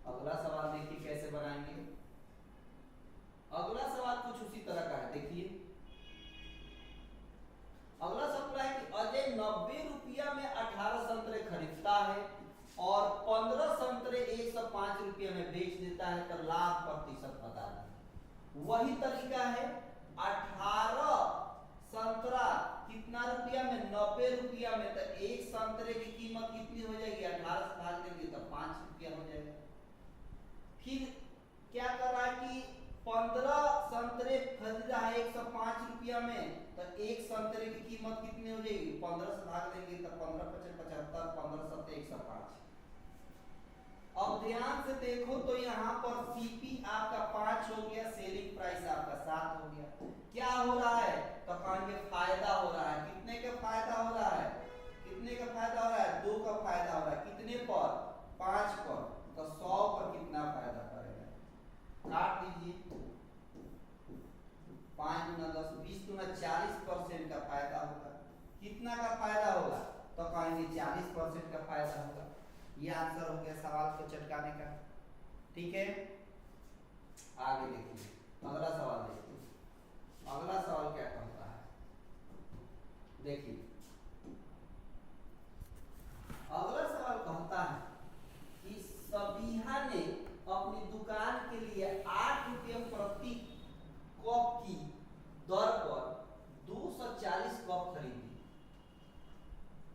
अगला सवाल, देखिए कैसे बनाएंगे। अगला सवाल कुछ उसी तरह का है। देखिए अगला सवाल है कि अजय 90 रुपया में 18 संतरे खरीदता है और 15 संतरे 105 रुपये में बेच देता है, तो लाभ प्रतिशत बता दें। वही तरीका है, 18 संतरा कितना रुपया में, 90 रुपया में, तो एक संतरे की कीमत कितनी हो जाएगी, 18 से भाग देंगे तो 5 रुपया हो जाएगा। फिर क्या कर रहा है कि 15 संतरे खरीद रहा है 105 रुपया में, तो एक संतरे की कीमत कितनी हो जाएगी, 15 से भाग देंगे तो 15 पचम 75, 15 सत्ते 105। अब ध्यान से देखो तो यहाँ पर सीपी आपका 5 हो गया, सेलिंग प्राइस आपका 7 हो गया। क्या हो रहा है, तो कहेंगे फायदा हो रहा है। कितने का फायदा हो रहा है, कितने का फायदा हो रहा है, 2 का फायदा हो रहा है। कितने पर, 5 पर, तो 100 पर कितना फायदा करेगा, काट दीजिए। 5 गुना 10, 20 गुना 40% का फायदा होगा। कितना का फायदा होगा, तो कहेंगे 40% का फायदा होगा। ये आंसर हो गया सवाल को चटकाने का। ठीक है, आगे देखिए अगला सवाल देखिए। अगला सवाल क्या कहता है, देखिए अगला सवाल कहता है कि सबिहा ने अपनी दुकान के लिए 8 रुपये प्रति कप की दर पर 240 कप खरीदी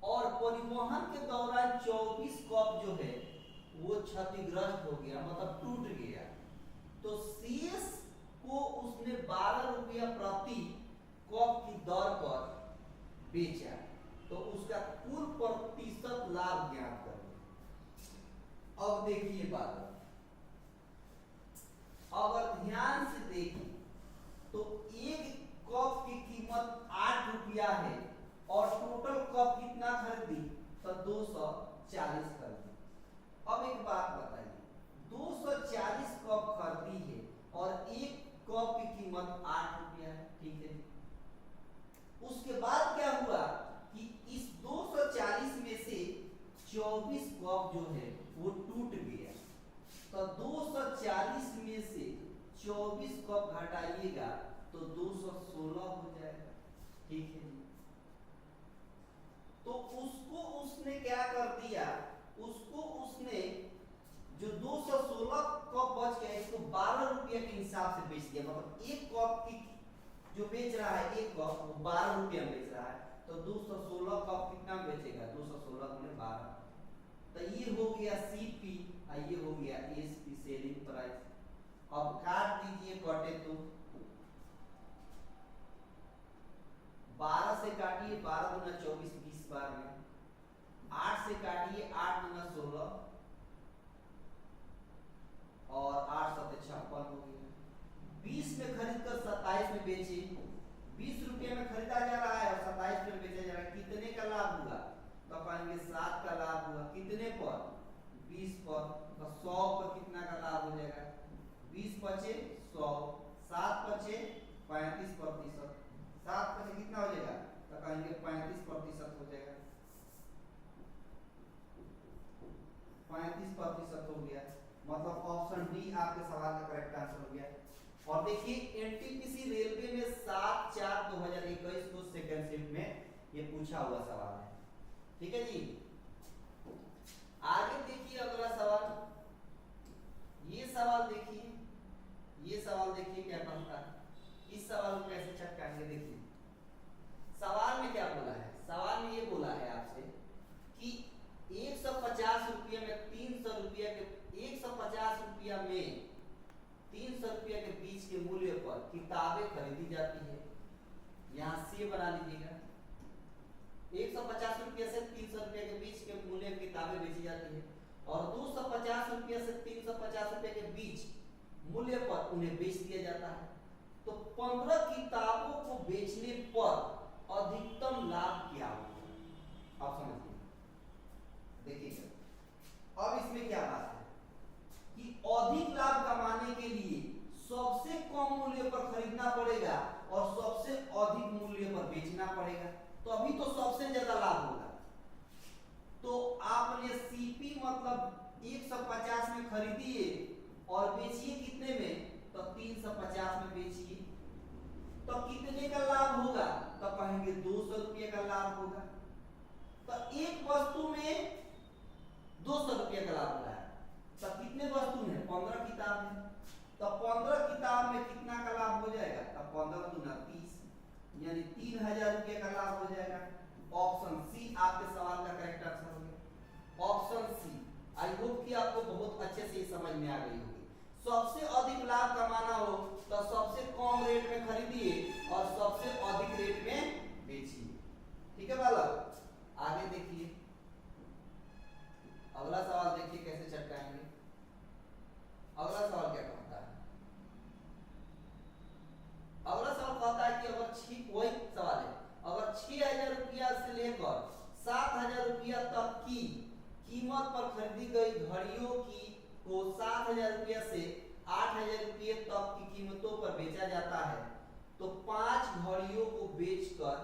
और परिवहन के दौरान 24 कप जो है वो क्षतिग्रस्त हो गया, मतलब टूट गया। तो शेष को उसने 12 रुपया प्रति कप की दर पर बेचा, तो उसका कुल प्रतिशत लाभ ज्ञात करें। अब देखिए बात, अगर ध्यान से देखें तो एक कप की कीमत 8 रुपया है और टोटल कप कितना खरीदी, तो 240 खरीदी। अब एक बात बताइए, 240 कप खरीदी है और एक कप की कीमत 8 रुपया है, ठीक है। उसके बाद क्या हुआ कि इस 240 में से 24 कप जो है वो टूट गया, तो 240 में से 24 कप घटाइएगा तो 216 हो जाएगा, ठीक है। तो उसको उसने क्या कर दिया, उसको उसने जो 216 कप बच गया इसको 12 रुपया के हिसाब से बेच दिया। मतलब एक कप की जो बेच रहा है, एक कप वो 12 रुपया में बेच रहा है, तो 216 कप कितना बेचेगा, 216 गुणे 12, तो ये हो गया सीपी और ये हो गया एसपी, सेलिंग प्राइस। अब काट दीजिए, कटे तो 12 से काटिए, 12 गुना 24 20 बार में, 8 से काटिए, 8 गुना 16 और 8 सत्ते 56 हो गया। 20 में खरीद कर 27 में बेचे, 20 रुपये में खरीदा जा रहा है और 27 में बेचा जा रहा है, कितने का लाभ हुआ, तो पाएंगे 7 का लाभ हुआ। कितने पर, 20 पर, तो 100 पर कितना का लाभ हो जाएगा, 20 बचे 100, 7 बचे 35%, 7 बचे कितना हो जाएगा, तो कहेंगे 35% हो जाएगा, 35% हो गया। मतलब ऑप्शन डी आपके सवाल का करेक्ट आंसर हो गया। और देखिए एनटीपीसी रेलवे में 7/4/2021 को सेकंड शिफ्ट में ये पूछा हुआ सवाल है, ठीक है जी। आगे देखिए अगला सवाल, ये सवाल देखिए, ये सवाल देखिए क्या कहता है। इस सवाल को कैसे चटकाएंगे, देखिए सवाल में क्या बोला है, सवाल में ये बोला है आपसे कि 150 रुपये में 300 रुपया के 150 रुपया में 300 रुपया के बीच के मूल्य पर किताबें खरीदी जाती है। यहाँ से बना लीजिएगा, 150 रुपया से 300 रुपया के बीच के मूल्य में किताबें बेची जाती है और 250 रुपया से 350 रुपया के बीच मूल्य पर उन्हें बेच दिया जाता है। तो 15 किताबों को बेचने पर अधिकतम लाभ क्या होगा, आप समझिए। देखिएगा अब इसमें क्या बात है कि अधिक लाभ कमाने के लिए सबसे कम मूल्य पर खरीदना पड़ेगा और सबसे अधिक मूल्य पर बेचना पड़ेगा, तो अभी तो सबसे ज्यादा लाभ होगा। तो आपने सीपी मतलब 150 में खरीदिए और बेचिए कितने में, तो 350 में बेचिए, तो कितने का लाभ होगा, तो कहेंगे 200 रुपये का लाभ होगा। तो एक वस्तु में 200 रुपये का लाभ हो रहा है, तो कितने वस्तु हैं, 15 किताब है, तो 15 किताब में कितना का लाभ हो जाएगा, तो 15 दूना 30, यानी 3000 रुपये का लाभ हो जाएगा। ऑप्शन सी आपके सवाल का करेक्ट आंसर हो गया, ऑप्शन सी। आई होप कि आपको बहुत अच्छे से समझ में आ गई होगी। सबसे अधिक लाभ कमाना हो तो सबसे कम रेट में खरीदिए और सबसे अधिक रेट में बेचिए। ठीक है बालक, आगे देखिए अगला सवाल, देखिए कैसे चटकाएंगे। अगला सवाल क्या कहता है, अगला सवाल कहता है कि अगर वही सवाल है, अगर 6000 रुपया से लेकर 7000 रुपया तक की कीमत पर खरीदी गई घड़ियों की को 7000 रुपया से 8000 रुपये तक की कीमतों पर बेचा जाता है, तो 5 घड़ियों को बेचकर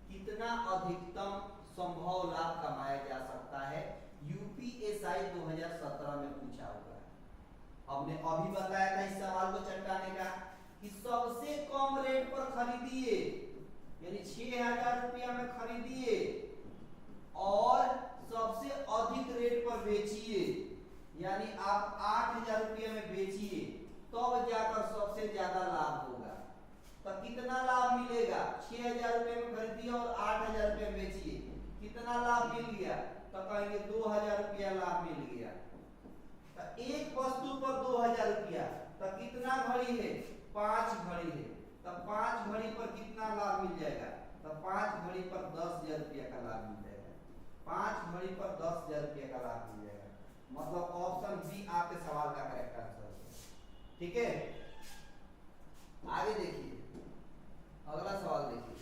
कितना अधिकतम संभव लाभ कमाया जा सकता है, यूपीएसआई 2017 में पूछा हुआ है। हमने अभी बताया था इस सवाल को चटकाने का कि सबसे कम रेट पर खरीदिए, यानी 6000 रुपया में खरीदिए और सबसे अधिक रेट पर बेचिए, यानी आप 8000 रुपये में बेचिए, तब जाकर सबसे ज्यादा लाभ होगा। तो कितना लाभ मिलेगा, 6000 रुपये में खरीदिए और 8000 रुपये में बेचिए, कितना लाभ मिल गया, तो कहेंगे 2000 रुपया लाभ मिल गया। तो एक वस्तु पर 2000 रुपया, तो कितना घड़ी है, 5 घड़ी है, तो 5 घड़ी पर कितना लाभ मिल जाएगा, तो 5 घड़ी पर 10000 रुपया का लाभ मिल जाएगा, 5 घड़ी पर 10000 रुपया का लाभ मिल जाएगा। मतलब ऑप्शन बी आपके सवाल का करेक्ट आंसर है। ठीक है, आगे देखिए अगला सवाल देखिए,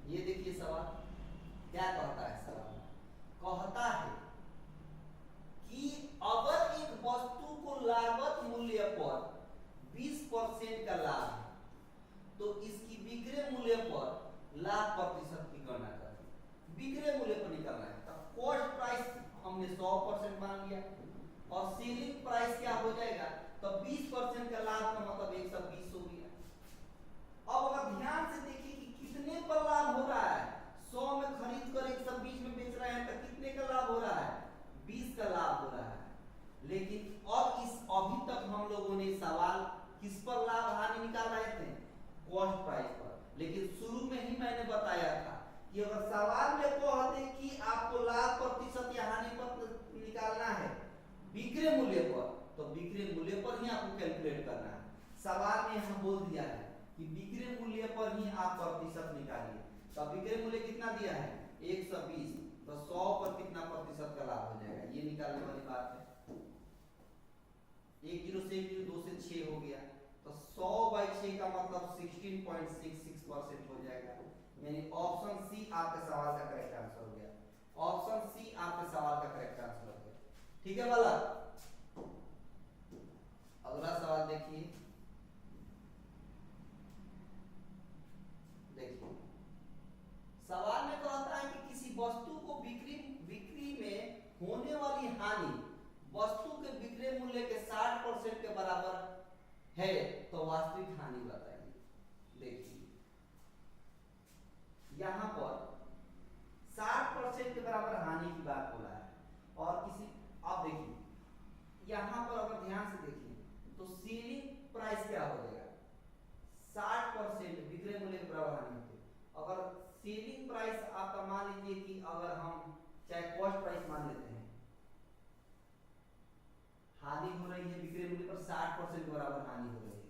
ये देखिए सवाल क्या कहता है। सवाल कहता है कि अगर एक वस्तु को लागत मूल्य पर 20% का लाभ है, तो इसकी विक्रय मूल्य पर लाभ प्रतिशत की गणना करें। विक्रय मूल्य पर निकालना है, तो कॉस्ट प्राइस हमने 100% मान लिया और सेलिंग प्राइस क्या हो जाएगा, तो 20% का लाभ का मतलब 120 हो गया। अब अगर ध्यान से देखिए कि कितने पर लाभ हो रहा है, 100 में खरीद कर 120 में बेच रहे हैं, तो कितने का लाभ हो रहा है, 20 का लाभ हो रहा है। लेकिन अब इस अभी तक हम लोगों ने सवाल किस पर लाभ हानि निकाल रहे थे, कॉस्ट प्राइस पर। लेकिन शुरू में ही मैंने बताया था कि अगर सवाल में कहते कि आपको लाभ प्रतिशत या हानि पर निकालना है विक्रय मूल्य पर, तो विक्रय मूल्य पर ही आपको कैलकुलेट करना है। सवाल में यहाँ बोल दिया है कि विक्रय मूल्य पर ही आप प्रतिशत निकालिए, तो विक्रय मूल्य कितना दिया है 120, तो 100 पर कितना प्रतिशत का लाभ हो जाएगा, ये निकालने वाली बात है। 1 0 से 1 0 2 से 6 हो गया, तो 100/6 का मतलब 16.66% हो जाएगा, यानी ऑप्शन सी आपके सवाल का करेक्ट आंसर हो गया। ऑप्शन सी आपके सवाल का करेक्ट आंसर हो गया। ठीक है वाला, अगला सवाल देखिए। देखिए सवाल में कहता है कि किसी वस्तु को बिक्री में होने वाली हानि वस्तु के विक्रय मूल्य के 60% के बराबर है, तो वास्तविक हानि बताइए। देखिए यहां पर 60% के बराबर हानि की बात हो रहा है, और किसी, अब देखिए यहां पर अगर ध्यान से देखिए तो सेलिंग प्राइस क्या हो जाएगा, 60% विक्रय मूल्य के बराबर हानि होती है। अगर सेलिंग प्राइस आपका मान लीजिए कि अगर हम चाहे कॉस्ट प्राइस मान लेते हैं, हानि हो रही है विक्रय मूल्य पर 60% के बराबर हानि हो रही है,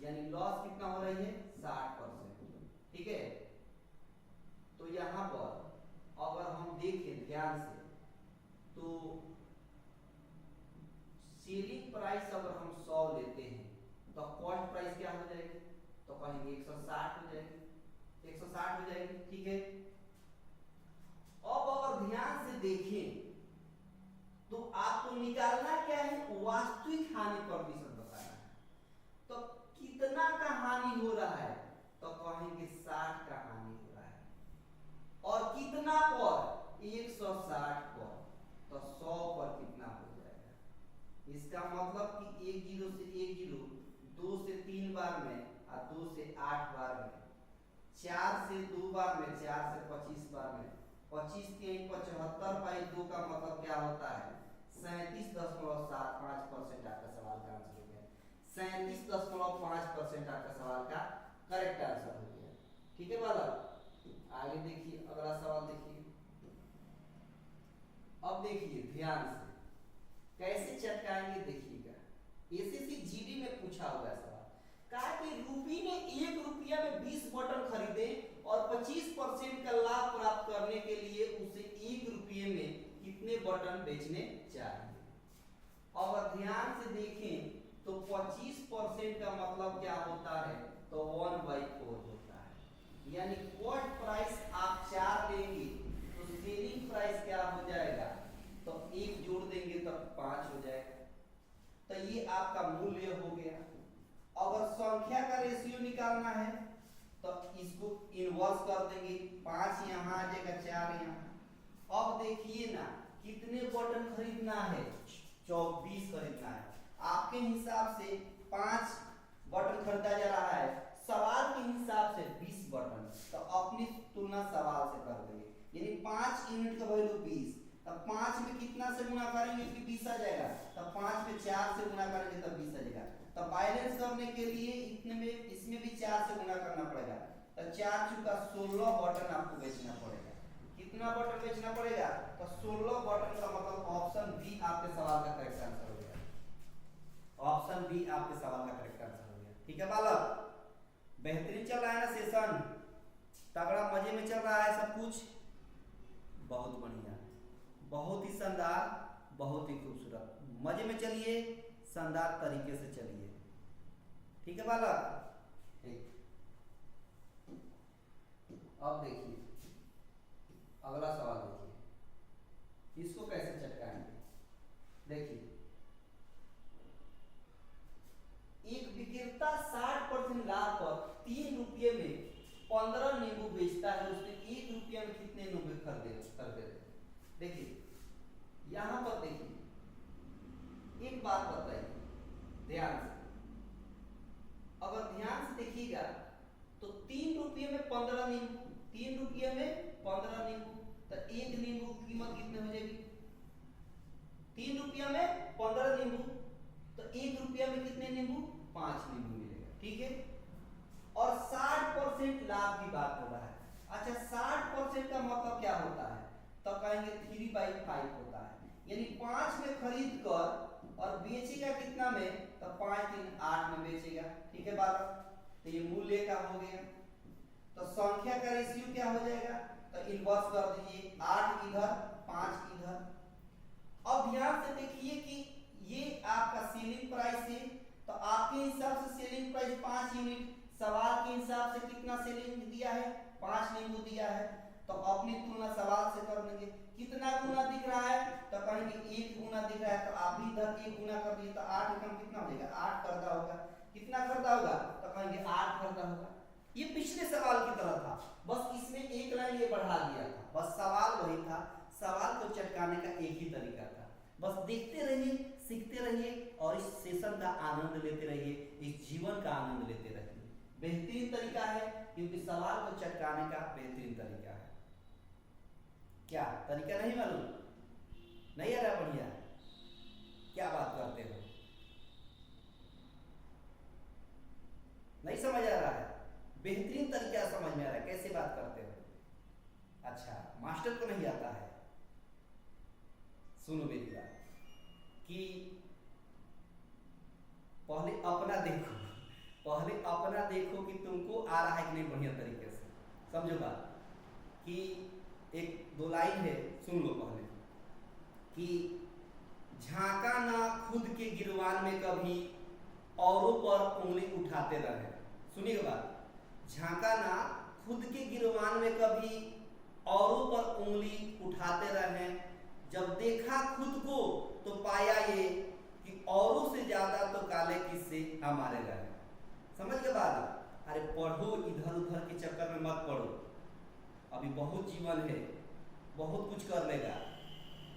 यानी लॉस कितना हो रही है 60%। ठीक है, तो यहां पर अगर हम देखें ध्यान से तो सेलिंग प्राइस अगर हम 100 लेते हैं तो कॉस्ट प्राइस क्या हो जाएगी, तो कहेंगे 160 हो जाएगी, 160 हो जाएगी। ठीक है, अब अगर ध्यान से देखें तो आपको निकालना क्या है, वास्तविक हानि प्रतिशत बताना है। तो कितना का हानि हो रहा है, तो कहेंगे 60 का हानि हो रहा है। और कितना पर, 160 पर, तो 100 पर कितना हो जाएगा। इसका मतलब कि 1 जीरो से 1 जीरो, 2 से 3 बार में और 2 से 8 बार में, 4 से 2 बार में, 4 से 25 बार में, 25 के 75 बाई 2 का मतलब क्या होता है, 37.75% आपका सवाल का आंसर हो गया। 37.5% आपका सवाल का करेक्ट आंसर हो गया। ठीक है बालक, आगे देखिए अगला सवाल देखिए। अब देखिए ध्यान से कैसे चटकाएंगे देखिएगा। एसएससी जीडी में पूछा हुआ है सवाल, कहा कि रूपी ने 1 रुपया में 20 बटन खरीदे और 25% का लाभ प्राप्त करने के लिए उसे 1 रुपये में कितने बटन बेचने चाहिए। और ध्यान से देखें तो 25% का मतलब क्या होता है, तो 1/4 होता है। यानी कॉस्ट प्राइस आप 4 लेंगे तो सेलिंग प्राइस क्या हो जाएगा, तो 1 जोड़ देंगे तो 5 हो जाएगा। तो ये आपका मूल्य हो गया। अगर संख्या का रेशियो निकालना है तो इसको इनवर्स कर देंगे, 5 यहाँ आ जाएगा, 4 यहाँ। अब देखिए ना कितने बटन खरीदना है, 24 खरीदना है। आपके हिसाब से 5 बटन खरीदा जा रहा है, सवाल के हिसाब से 20 बटन, तो अपनी तुलना सवाल से कर देंगे। यानी 5 यूनिट का वैल्यू 20, तब 5 में कितना से गुणा करेंगे कि 20 आ जाएगा, तब 5 में 4 से गुणा करेंगे तब 20 आ जाएगा। तो बैलेंस करने के लिए इतने में इसमें भी 4 से गुणा करना पड़ेगा, तो 4 चुका 16 बटन आपको बेचना पड़ेगा। कितना बटन बेचना पड़ेगा, तो 16 बटन का मतलब ऑप्शन बी आपके सवाल का करेक्ट आंसर हो गया। ऑप्शन बी आपके सवाल का करेक्ट आंसर हो गया। ठीक है बालक, बेहतरीन चल रहा है ना सेशन, तगड़ा मजे में चल रहा है सब कुछ, बहुत बढ़िया, बहुत ही शानदार, बहुत ही खूबसूरत। मजे में चलिए, शानदार तरीके से चलिए। ठीक है बालक, ठीक। अब देखिए अगला सवाल देखिए, इसको कैसे चटकाएंगे। देखिए एक विक्रेता 60% लाभ पर 3 रुपये में 15 नींबू बेचता है, उसने 1 रुपया में कितने नींबू खरीदे। देखिए यहां पर देखिए एक बात बताइए ध्यान से, अगर ध्यान से देखिएगा तो 3 रुपये में 15 नींबू, 3 रुपये में 15 नींबू, तो 1 नींबू की कीमत कितने हो जाएगी, 3 रुपया में 15 नींबू, तो 1 रुपया में कितने नींबू, 5 नींबू मिलेगा। ठीक है, और 60% लाभ की बात हो रहा है। अच्छा 60% का मतलब क्या होता है, तो कहेंगे 3/5 होता है। यानी 5 में खरीद कर और बेचेगा कितना में, तो 5 3 8 में बेचेगा। ठीक है बात, तो ये मूल्य का हो गया। तो संख्या का रेशियो क्या हो जाएगा, तो इनवर्स कर दीजिए, 8 इधर 5 इधर। अब ध्यान से देखिए कि ये आपका सेलिंग प्राइस है, तो आपके हिसाब से सेलिंग प्राइस 5 यूनिट, सवाल के हिसाब से कितना सेलिंग दिया है, 5 नींबू दिया है। तो अपनी तुलना सवाल से कर लेंगे, कितना गुना दिख रहा है, तो कहेंगे 1 गुना दिख रहा है, तो आप भी इधर 1 गुना कर दिए, तो 8 एकम कितना हो जाएगा, 8 खरीदा होगा। कितना खरीदा होगा, तो कहेंगे 8 खरीदा होगा। ये पिछले सवाल की तरह था, बस इसमें एक लाइन ये बढ़ा दिया था, बस सवाल वही था। सवाल को चटकाने का एक ही तरीका था, बस देखते रहिए, सीखते रहिए और इस सेशन का आनंद लेते रहिए, इस जीवन का आनंद लेते रहिए। बेहतरीन तरीका है, क्योंकि सवाल को चटकाने का बेहतरीन तरीका है। क्या तरीका नहीं मालूम, नहीं आ रहा बढ़िया, क्या बात करते हो, नहीं समझ आ रहा है, बेहतरीन तरीका समझ में आ रहा है, कैसे बात करते हो। अच्छा मास्टर को नहीं आता है, सुनो मेरी बात, कि पहले अपना देखो, पहले अपना देखो कि तुमको आ रहा है कि नहीं बढ़िया तरीके से, समझो बात। कि एक 2 लाइन है, सुन लो पहले, कि झांका ना खुद के गिरवान में कभी औरों पर उंगली उठाते रहे। सुनिएगा बात, झांका ना खुद के गिरवान में कभी औरों पर उंगली उठाते रहे। जब देखा खुद को तो पाया ये कि औरों से ज्यादा तो काले किस्से हमारे रहे। समझ के बात? अरे पढ़ो, इधर उधर के चक्कर में मत पढ़ो, अभी बहुत जीवन है, बहुत कुछ कर लेगा,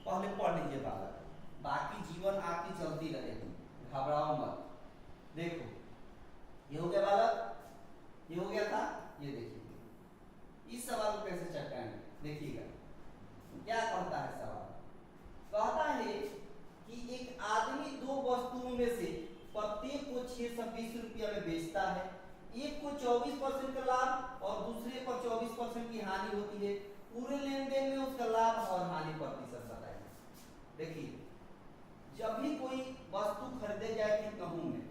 पहले पढ़ लीजिए बालक, बाकी जीवन आपकी चलती रहेगी, घबराओ मत। देखो ये हो गया बालक, ये हो गया था, ये देखिए इस सवाल को कैसे चटकाएंगे, देखिएगा क्या कहता है सवाल। कहता है कि एक आदमी दो वस्तुओं में से प्रत्येक को 620 रुपया में बेचता है, एक को 24% का लाभ और दूसरे पर 24% की हानि होती है। पूरे लेन देन में उसका लाभ और हानि प्रतिशत बताइए। देखिए जब भी कोई वस्तु खरीदे जाए कितनों में,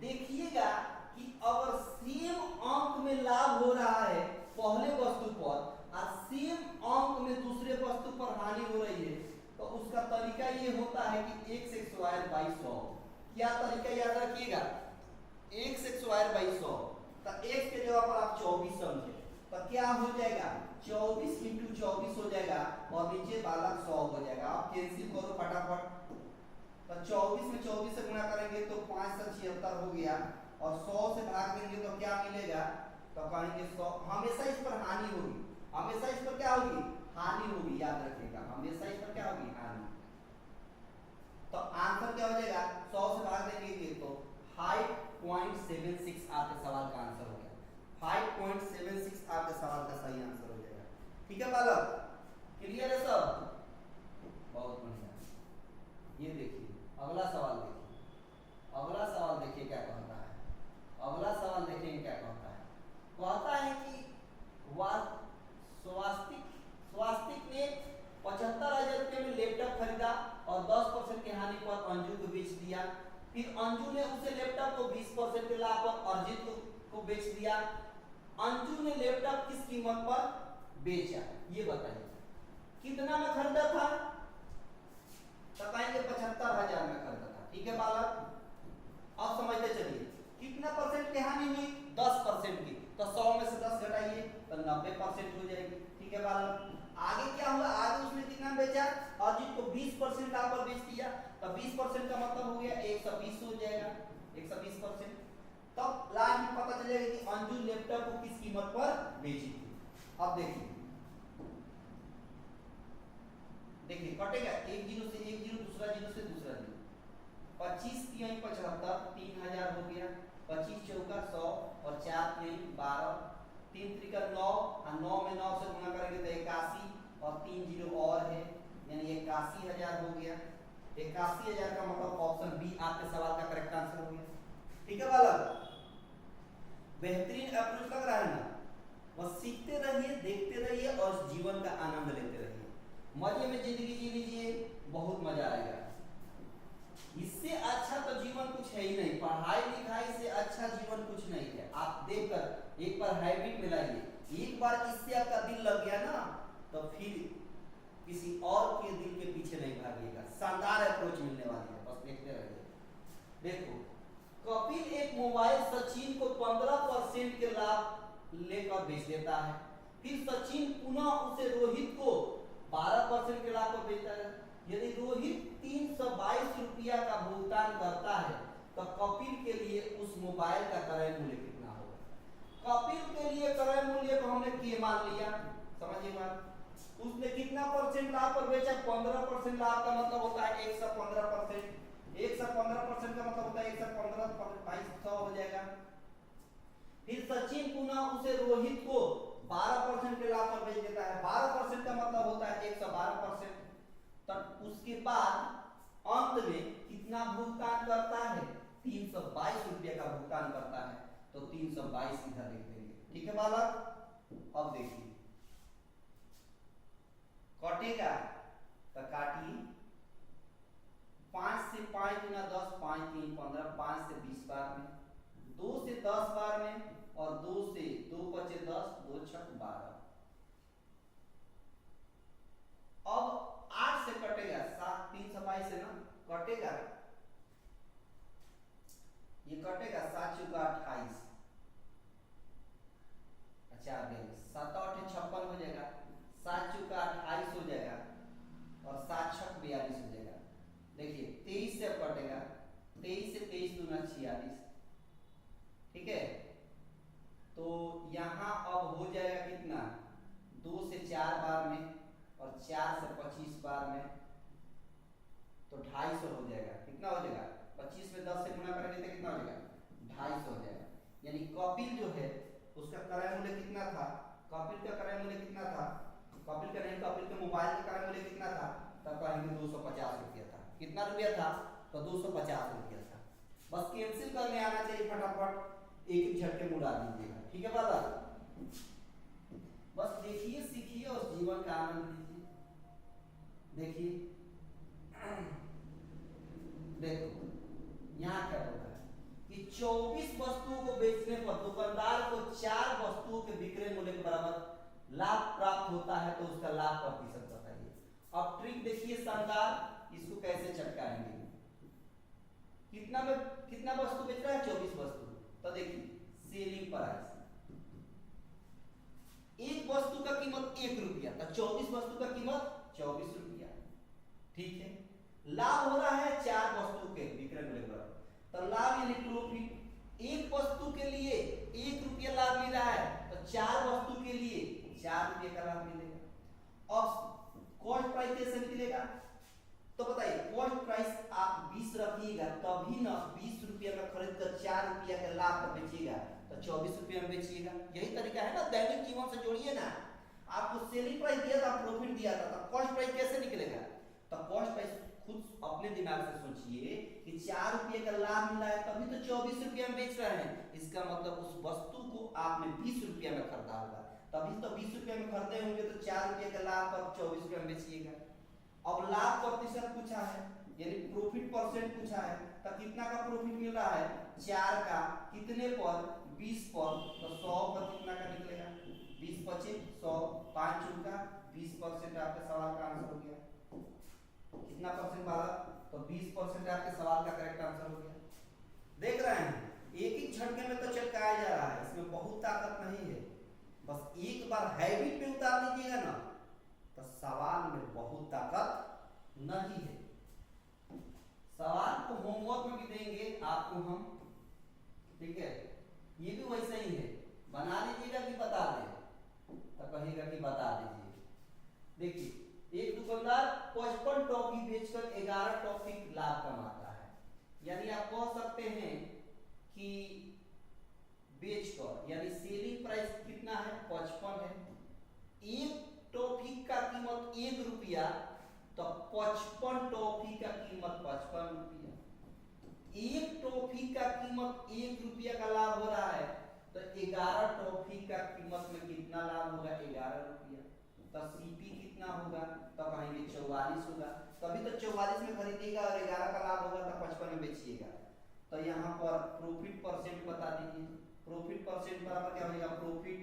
देखिएगा कि अगर सेम अंक में लाभ हो रहा है पहले वस्तु पर और सेम अंक में दूसरे वस्तु पर हानि हो रही है, तो उसका तरीका ये होता है कि 1 से स्क्वायर बाई 100। क्या तरीका याद रखिएगा, 1 से स्क्वायर बाई 100, तो x के जगह पर आप 24 समझे तो क्या हो जाएगा, 24 इंटू 24 हो जाएगा और नीचे बालक 100 हो जाएगा। आप कैंसिल करो फटाफट, तो 24 में 24 से गुणा करेंगे तो 5 से 76 हो गया और 100 से भाग देंगे तो क्या मिलेगा, तो कहेंगे 100। हमेशा इस पर हानि होगी, हमेशा इस पर क्या होगी, हानि होगी, याद रखिएगा हमेशा इस पर क्या होगी, हानि। तो आंसर क्या हो जाएगा, 100 से भाग देंगे तो 5.76 आपके सवाल का आंसर हो गया। 5.76 आपके सवाल का सही आंसर हो जाएगा। ठीक है बालक, क्लियर है सब? बहुत बढ़िया। ये देखिए अगला सवाल, देखिए अगला सवाल, देखिए क्या कहता है। अगला सवाल देखिए क्या कहता है। कहता है कि स्वास्तिक ने 75,000 रुपये में लैपटॉप खरीदा और 10% की हानि पर अंजू को बेच दिया। फिर अंजू ने उसे लैपटॉप को 20% के लाभ पर अर्जित को बेच दिया। अंजू ने लैपटॉप किस कीमत पर बेचा, ये बताइए। कितना में खरीदा था, तो कहेंगे 75,000 में खरीदा था। ठीक है बालक, अब समझते चलिए कितना परसेंट की हानि हुई, 10% की, तो 100 में से 10 घटाइए तो 90% हो जाएगी। ठीक है बालक, आगे क्या हुआ, आगे उसने कितना बेचा, अजीत को 20% लाभ पर बेच दिया, तो 20% का मतलब हो गया 120 हो जाएगा, 120%। तब लास्ट में पता चलेगा कि अंजू लैपटॉप को किस कीमत पर बेची थी। अब देखिए कटेगा, एक जीरो से एक जीरो, दूसरा जीरो से दूसरा जीरो, 25 3 75, 3000 हो गया, 25 चौका 100 और 4 3 12, 3 त्रिका 9 और 9 में 9 से गुणा करेंगे तो 81 और 3 जीरो और है, यानी 81,000 हो गया। 81,000 का मतलब ऑप्शन बी आपके सवाल का करेक्ट आंसर हो गया। ठीक है बालक, बेहतरीन अप्रोच लग रहा है ना? बस सीखते रहिए, देखते रहिए और जीवन का आनंद लेते रहिए, मजे में जिंदगी जी लीजिए, बहुत मजा आएगा। इससे अच्छा तो जीवन कुछ है ही नहीं, पढ़ाई लिखाई से अच्छा जीवन कुछ नहीं है। आप देखकर एक बार हैबिट में लाइए, एक बार इससे आपका दिल लग गया ना, तो फिर किसी और के दिल के पीछे नहीं भागिएगा, शानदार अप्रोच मिलने वाली है, बस देखते रहिए। देखो कपिल एक मोबाइल सचिन को 15% के लाभ लेकर बेच देता है, फिर सचिन पुनः उसे रोहित को 12% के लाभ पर बेचता है। यदि रोहित 322 रुपया का भुगतान करता है तो कपिल के लिए उस मोबाइल का क्रय मूल्य कितना होगा? कपिल के लिए क्रय मूल्य को हमने के मान लिया, समझिए बात। उसने कितना परसेंट लाभ पर बेचा, 15% लाभ का मतलब होता है 115%। 115% का मतलब होता है 115 हो जाएगा। फिर सचिन पुनः उसे रोहित को 12% के लाभ पर बेच देता है, 12% का मतलब होता है 112%। तब उसके बाद अंत में कितना भुगतान करता है, 322 रुपये का भुगतान करता है, तो 322 इधर लिख देंगे। ठीक है बालक, अब देखिए कटेगा तो काटिए, 5 से 5 गुना 10, 5 3 15, 5 से 20 बार में, 2 से 10 बार में और 2 से 2 बचे 10, 2 छक 12। अब 8 से कटेगा, 7 322 से ना कटेगा, ये कटेगा 7 चौका 28, अच्छा 7 8 56 हो जाएगा, ठीक है। तो यहाँ अब हो जाएगा कितना, 2 से 4 बार में और 4 से 25 बार में, तो 250 हो जाएगा। कितना हो जाएगा, 25 में 10 से गुणा करेंगे तो कितना हो जाएगा, 250 हो जाएगा। यानी कपिल जो है उसका क्रय मूल्य कितना था, कपिल का क्रय मूल्य कितना था, कपिल का नहीं, कपिल के मोबाइल का क्रय मूल्य कितना था, तब कहेंगे 250 रुपया था। कितना रुपया था, तो 250 रुपया था। बस कैंसिल करने आना चाहिए फटाफट, एक ही झटके में उड़ा दीजिएगा। ठीक है बाबा, बस देखिए सीखिए और जीवन का आनंद लीजिए। देखिए देखो यहाँ क्या होता है कि 24 वस्तुओं को बेचने पर दुकानदार को 4 वस्तुओं के विक्रय मूल्य के बराबर लाभ प्राप्त होता है, तो उसका लाभ प्रतिशत बताइए। अब ट्रिक देखिए शानदार, इसको कैसे चटकाएंगे। कितना वस्तु बेच रहा है, 24 वस्तु, तो देखिए सेलिंग प्राइस, एक वस्तु का कीमत 1 रुपया, तो 24 वस्तु का कीमत 24 रुपया। ठीक है, लाभ हो रहा है 4 वस्तु के विक्रय मूल्य पर, तो लाभ यानी प्रॉफिट। एक वस्तु के लिए 1 रुपया लाभ मिल रहा है, तो 4 वस्तु के लिए 4 रुपये का लाभ मिलेगा। अब कॉस्ट प्राइस कैसे निकलेगा, तो बताइए कॉस्ट प्राइस आप 20 रखिएगा, तभी ना 20 रुपया में खरीद कर 4 रुपया के लाभ पर बेचिएगा, तो 24 रुपया में बेचिएगा। यही तरीका है ना, दैनिक जीवन से जोड़िए ना। आपको सेलिंग प्राइस दिया था, प्रॉफिट दिया था, तो कॉस्ट प्राइस कैसे निकलेगा, तो कॉस्ट प्राइस खुद अपने दिमाग से सोचिए कि 4 रुपये का लाभ मिला है, तभी तो 24 रुपया में बेच रहे हैं। इसका मतलब उस वस्तु को आपने 20 रुपया में खरीदा होगा, तभी तो 20 रुपया में खरीदे होंगे, तो 4 रुपये का लाभ पर 24 रुपया में बेचिएगा। अब लाभ प्रतिशत पूछा है, यानी प्रॉफिट परसेंट पूछा है, तो कितना का प्रॉफिट मिल रहा है, 4 का, कितने पर, 20 पर, तो 100 पर कितना का निकलेगा, 20 पचे 100, 5 चौका 20%। आपके सवाल का आंसर हो गया। कितना परसेंट बाबा, तो 20% आपके सवाल का करेक्ट आंसर हो गया। देख रहे हैं, एक ही झटके में तो चटकाया जा रहा है, इसमें बहुत ताकत नहीं है। बस एक बार हैबिट पे उतार दीजिएगा ना, तो सवाल में बहुत ताकत नहीं है। सवाल को होमवर्क में भी देंगे आपको हम, ठीक है, ये भी वैसे ही है, बना लीजिएगा कि बता दें, तो कहेगा कि बता दीजिए। देखिए एक दुकानदार 55 टॉफी बेचकर 11 टॉफी लाभ कमाता है, यानी आप कह सकते हैं कि बेचकर, यानी सेलिंग प्राइस कितना है, 55 है। एक टॉफी का कीमत 1 रुपया, तो 55 टॉफी का कीमत 55 रुपया। एक टॉफी का कीमत 1 रुपया का लाभ हो रहा है, तो 11 टॉफी का कीमत में कितना लाभ होगा, 11 रुपया। तो सीपी कितना होगा, तो कहेंगे 44 होगा, तभी तो 44 में खरीदिएगा और 11 का लाभ होगा, तो 55 में बेचिएगा। तो यहाँ पर प्रॉफिट परसेंट बता दीजिए। प्रॉफिट परसेंट बराबर क्या होगा, प्रॉफिट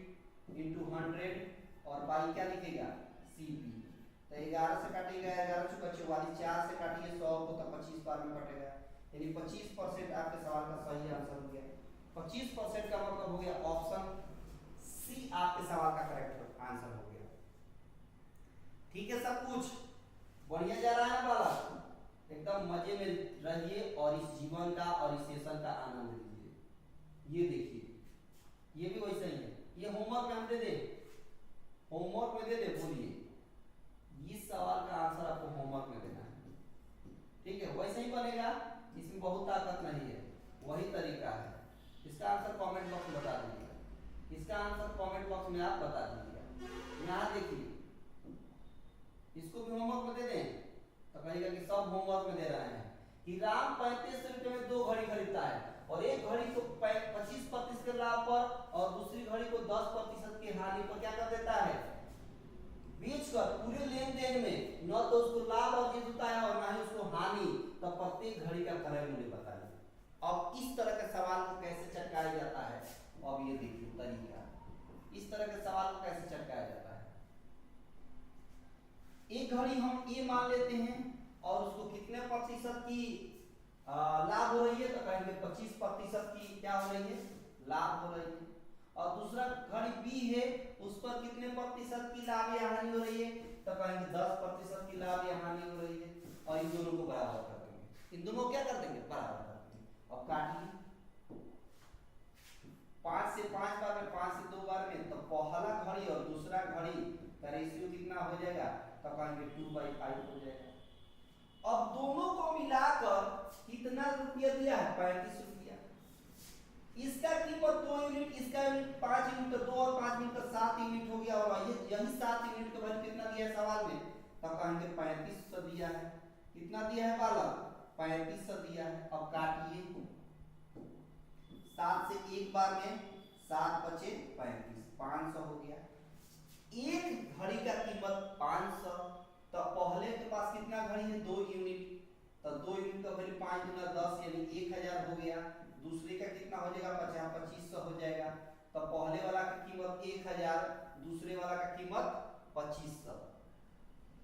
इंटू 100 और बाई क्या लिखेगा, सीपी। तो 11 से काटिएगा, 11 चौका 44, 4 से काटिए 100 को, तो 25 बार में कटेगा, यानी 25% आपके सवाल का सही आंसर हो गया। 25% का मतलब हो गया ऑप्शन सी आपके सवाल का करेक्ट आंसर हो गया। ठीक है, सब कुछ बढ़िया जा रहा है बाबा, एकदम मजे में रहिए और इस जीवन का और इस सेशन का आनंद लीजिए। ये देखिए, ये भी वैसे ही है, ये होमवर्क में हम दे दे, होमवर्क में दे दे, बोलिए इस सवाल का आंसर आपको होमवर्क में देना है। ठीक है, वैसे ही बनेगा, इसमें बहुत ताकत नहीं है, वही तरीका है। इसका आंसर कमेंट बॉक्स में बता दीजिएगा, इसका आंसर कमेंट बॉक्स में आप बता दीजिएगा। यहाँ देखिए, इसको भी होमवर्क में दे दें, तो कहेगा कि सब होमवर्क में दे रहे हैं कि राम 35 रुपए में 2 घड़ी खरीदता है, और एक घड़ी को 25% के लाभ पर और दूसरी घड़ी को 10% की हानि पर क्या कर देता है, बेचकर। पूरे लेन देन में न तो उसको लाभ अर्जित होता है और ना ही उसको हानि, तो प्रत्येक घड़ी का क्रय मूल्य बताइए। अब इस तरह के सवाल को कैसे चटकाया जाता है, अब ये देखिए तरीका, इस तरह के सवाल को कैसे चटकाया जाता है। एक घड़ी हम ये मान लेते हैं और उसको कितने प्रतिशत की लाभ हो रही है, तो कहेंगे 25% की क्या हो रही है, लाभ हो रही है। और दूसरा घड़ी बी है, उस पर कितने प्रतिशत की लाभ या हानि हो रही है, तो कहेंगे 10% की लाभ या हानि हो रही है। और इन दोनों को बराबर कर देंगे, इन दोनों को क्या कर देंगे, बराबर कर देंगे। अब काटिए, 5 से 5 बार में, 5 से 2 बार में, तो पहला घड़ी और दूसरा घड़ी का रेशियो कितना हो जाएगा, तो कहेंगे 2/5 हो जाएगा। अब दोनों को मिलाकर कितना रुपया दिया है, 35 रुपया। इसका कीमत 2 यूनिट, इसका यूनिट 5 यूनिट, तो 2 और 5 मिलकर 7 यूनिट हो गया। और यही 7 यूनिट का वैल्यू कितना दिया है सवाल में, तो कहेंगे 3500 दिया है। कितना दिया है बालक, 3500 दिया है। अब काटिए, 7 से एक बार में 7 बचे 35, 500 हो गया। एक घड़ी का कीमत 500, तो पहले के पास कितना घड़ी है, 2 यूनिट, तो 2 यूनिट का वैल्यू 5 गुना 10 यानी 1000 हो गया। दूसरे का कितना हो जाएगा, 2500 हो जाएगा। तो पहले वाला की कीमत 1000, दूसरे वाला का कीमत 2500,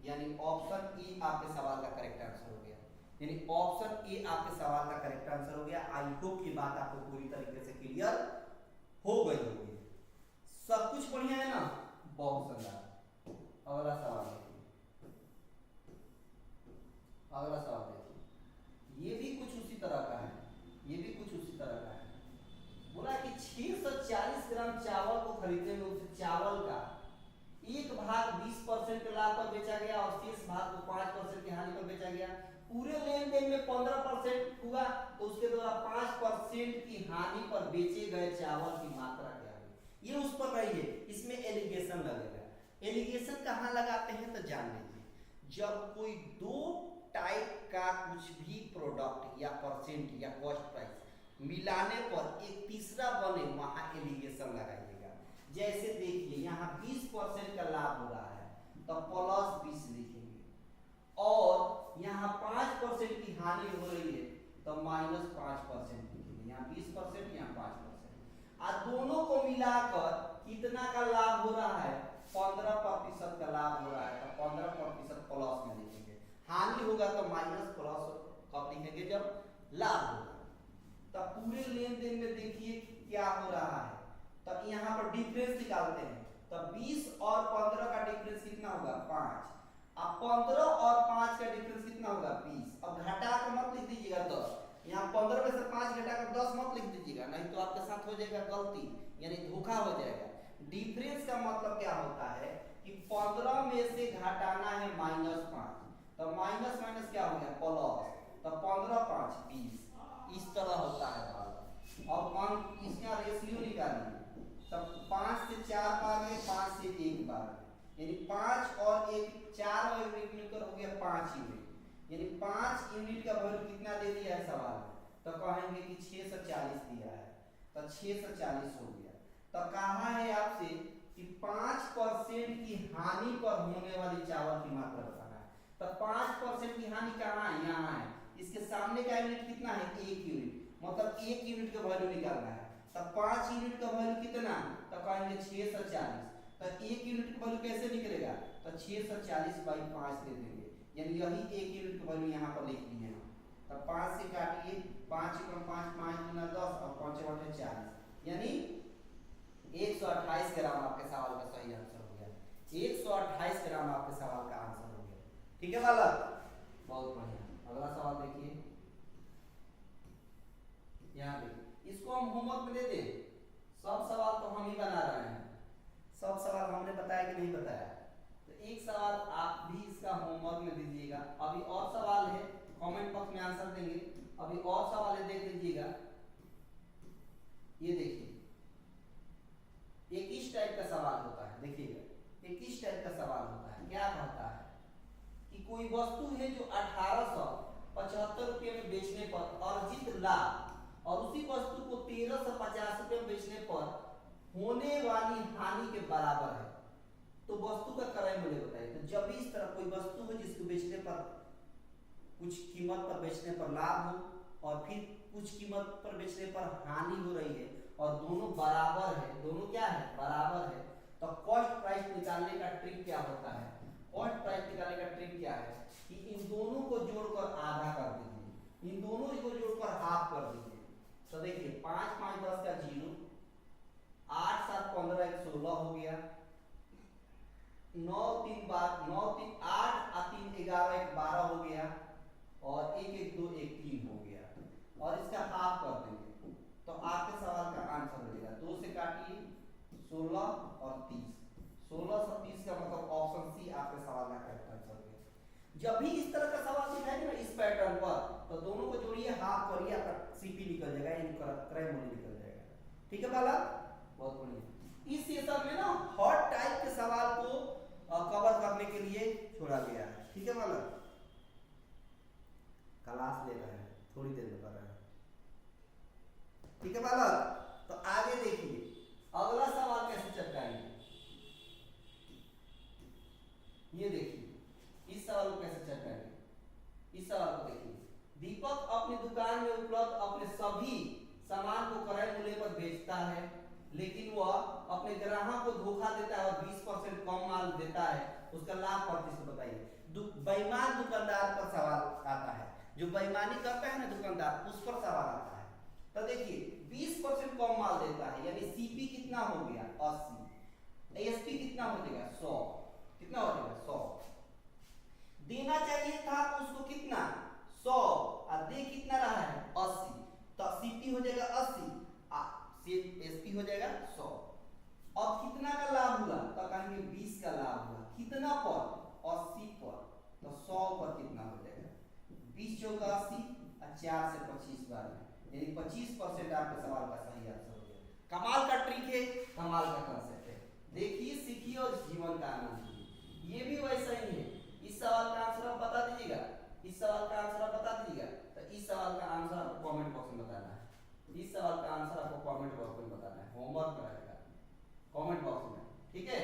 यानी ऑप्शन ए आपके सवाल का करेक्ट आंसर हो गया। यानी ऑप्शन ए आपके सवाल का करेक्ट आंसर हो गया। आई होप ये बात आपको पूरी तरीके से क्लियर हो गई होगी। सब कुछ बढ़िया है ना, बहुत शानदार। अगला सवाल देखिए, अगला सवाल देखिए, ये भी कुछ उसी तरह का है, ये भी कुछ उसी तरह का है। बोला कि 640 ग्राम चावल को खरीदने में उसे चावल का एक भाग 20% के लाभ पर बेचा गया और शेष भाग को 5% की हानि पर बेचा गया। पूरे लेन देन में 15% हुआ, तो उसके द्वारा 5% की हानि पर बेचे गए चावल की मात्रा क्या है, ये उस पर रही है। इसमें एलिगेशन लगेगा। एलिगेशन कहाँ लगाते हैं तो जान लीजिए, जब कोई दो टाइप का कुछ भी प्रोडक्ट या परसेंट या कॉस्ट प्राइस मिलाने पर एक तीसरा बने, वहां एलिगेशन लगाइएगा। जैसे देखिए यहाँ 20% का लाभ हो रहा है, तो +20 लिखेंगे, और यहाँ 5% की हानि हो रही है, तो -5% लिखेंगे। यहाँ 20%, यहाँ 5%। और दोनों को मिलाकर कितना का लाभ हो रहा है, 15% का लाभ हो रहा है, तो 15% प्लस में लिखेंगे। हानि होगा तो माइनस प्लस कब लिखेंगे, जब लाभ होगा। तो पूरे लेन देन में देखिए क्या हो रहा है, तो यहाँ पर डिफरेंस निकालते हैं। तो 20 और 15 का डिफरेंस कितना होगा, 5। अब 15 और 5 का डिफरेंस कितना होगा, 20। अब घटा कर मत लिख दीजिएगा 10, यहाँ 15 में से 5 घटा कर 10 मत लिख दीजिएगा, नहीं तो आपके साथ हो जाएगा गलती, यानी धोखा हो जाएगा। डिफरेंस का मतलब क्या होता है कि 15 में से घटाना है -5, तो माइनस माइनस क्या हो गया, प्लस, तो 15 5 20, इस तरह होता है बात। अब इसका रेशियो निकालिए, तब 5 से 4 बार में, 5 से 1 बार में, यानी 5 और 1 4 और 1 मिलकर हो गया 5 यूनिट। यानी 5 यूनिट का वैल्यू कितना दे दिया है सवाल में, तो कहेंगे कि 640 दिया है, तो 640 हो गया। तो कहा है आपसे कि 5% की हानि पर होने वाली चावल की मात्रा बताना है। तो 5% की हानि कहाँ है, यहाँ है। इसके सामने का यूनिट कितना है, 1 यूनिट, मतलब 1 यूनिट का वैल्यू निकालना है। तब 5 यूनिट का वैल्यू कितना, तो कहेंगे 640। तो 1 यूनिट का वैल्यू कैसे निकलेगा, तो 640/5 दे देंगे, यानी यही 1 यूनिट का वैल्यू यहाँ पर लिख दिए हैं। तब 5 से काटिए, 5 × 5 5 × 10 और 5 × 8 40, यानी 128 ग्राम आपके सवाल का सही आंसर हो गया। 128 ग्राम आपके सवाल का आंसर हो गया। ठीक है बालक, बहुत बढ़िया। अगला सवाल देखिए, यहाँ देखिए, इसको हम होमवर्क में दे दें। सब सवाल तो हम ही बना रहे हैं, सब सवाल हमने बताया कि नहीं बताया, तो एक सवाल आप भी इसका होमवर्क में दीजिएगा। अभी और सवाल है, कमेंट बॉक्स में आंसर देंगे। अभी और सवाल है, देख लीजिएगा। ये देखिए, एक इस टाइप का सवाल होता है, देखिएगा, एक इस टाइप का सवाल होता है। क्या कहता है कि कोई वस्तु है जो 1875 रुपये में बेचने पर अर्जित लाभ और उसी वस्तु को 1350 रुपये में बेचने पर होने वाली हानि के बराबर है, तो वस्तु का क्रय मूल्य बताइए। तो जब भी इस तरह कोई वस्तु है जिसको बेचने पर, कुछ कीमत पर बेचने पर लाभ हो और फिर कुछ कीमत पर बेचने पर हानि हो रही है और दोनों बराबर है, दोनों क्या है, बराबर है, तो कॉस्ट प्राइस निकालने का ट्रिक क्या होता है, कॉस्ट प्राइस निकालने का ट्रिक क्या है कि इन दोनों को जोड़कर आधा कर दीजिए, इन दोनों को जोड़कर हाफ कर दीजिए। तो देखिए 5 5 10 का 0, 8 7 15 1 16 हो गया, 9 3 8 और 3 11 1 12 हो गया, और 1 1 2 1 3 हो गया, और इसका हाफ कर देंगे तो आपके सवाल का आंसर हो जाएगा। 2 16 और 30, 16 से 30 का मतलब ऑप्शन सी आपके सवाल का करेक्ट आंसर है। जब भी इस तरह का सवाल दिखाएगा ना इस पैटर्न पर, तो दोनों को जोड़िए, हाफ करिए, आपका सीपी निकल जाएगा, यानी क्रय मूल्य निकल जाएगा। ठीक है बालक, बहुत बढ़िया। इस सेशन में ना हर टाइप के सवाल को कवर करने के लिए छोड़ा गया है। ठीक है बालक, क्लास ले रहे हैं, थोड़ी देर में कर रहे हैं। ठीक है बालक, तो आगे देखिए अगला सवाल कैसे चटकाएंगे। ये देखिए इस सवाल को कैसे चटकाएंगे। इस सवाल को देखिए, दीपक अपनी दुकान में उपलब्ध अपने सभी सामान को क्रय मूल्य पर बेचता है, लेकिन वह अपने ग्राहक को धोखा देता है और 20% कम माल देता है, उसका लाभ प्रतिशत बताइए। बेईमान दुकानदार पर सवाल आता है, जो बेईमानी करता है ना दुकानदार, उस पर सवाल आता है। तो देखिए 20% कम माल देता है, यानी सीपी कितना हो गया 80, एएसपी कितना हो जाएगा 100, कितना हो जाएगा 100। देना चाहिए था उसको कितना 100, और दे कितना रहा है 80, तो सीपी हो जाएगा 80, एसपी हो जाएगा 100। अब कितना का लाभ हुआ, तो कहेंगे 20 का लाभ हुआ, कितना पर 80 पर, तो 100 पर कितना हो जाएगा 20 चौका 80 और 4 से 25 बार में, यानी 25% आपके सवाल का सही आंसर हो गया। कमाल का ट्रिक है, कमाल का कांसेप्ट है, देखिए सीखिए और जीवन का आनंद लीजिए। ये भी वैसा ही है, इस सवाल का आंसर आप बता दीजिएगा, इस सवाल का आंसर आप बता दीजिएगा, तो इस सवाल का आंसर आपको कमेंट बॉक्स में बताना है, इस सवाल का आंसर आपको कमेंट बॉक्स में बताना है, होमवर्क में रहेगा कमेंट बॉक्स में। ठीक है,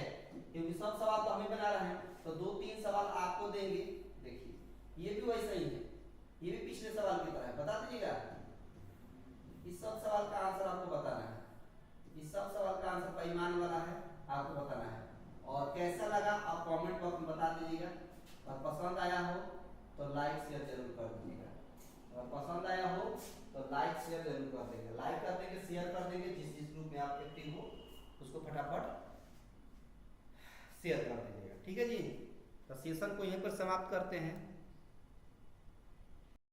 क्योंकि सब सवाल तो हम ही बना रहे हैं, तो 2-3 सवाल आपको देंगे। देखिए ये भी वैसा ही है, ये भी पिछले सवाल की तरह है, बता दीजिएगा। इस सब सवाल का आंसर आपको बताना है, इस सब सवाल का आंसर बेईमान वाला है, आपको बताना है। और कैसा लगा आप कमेंट बॉक्स में बता दीजिएगा, और पसंद आया हो तो लाइक शेयर जरूर कर दीजिएगा, और पसंद आया हो तो लाइक शेयर जरूर कर देंगे, लाइक कर देंगे, शेयर कर देंगे, जिस जिस ग्रुप में आप एक्टिव हो उसको फटाफट शेयर कर दीजिएगा। ठीक है जी, तो सेशन को यहीं पर समाप्त करते हैं।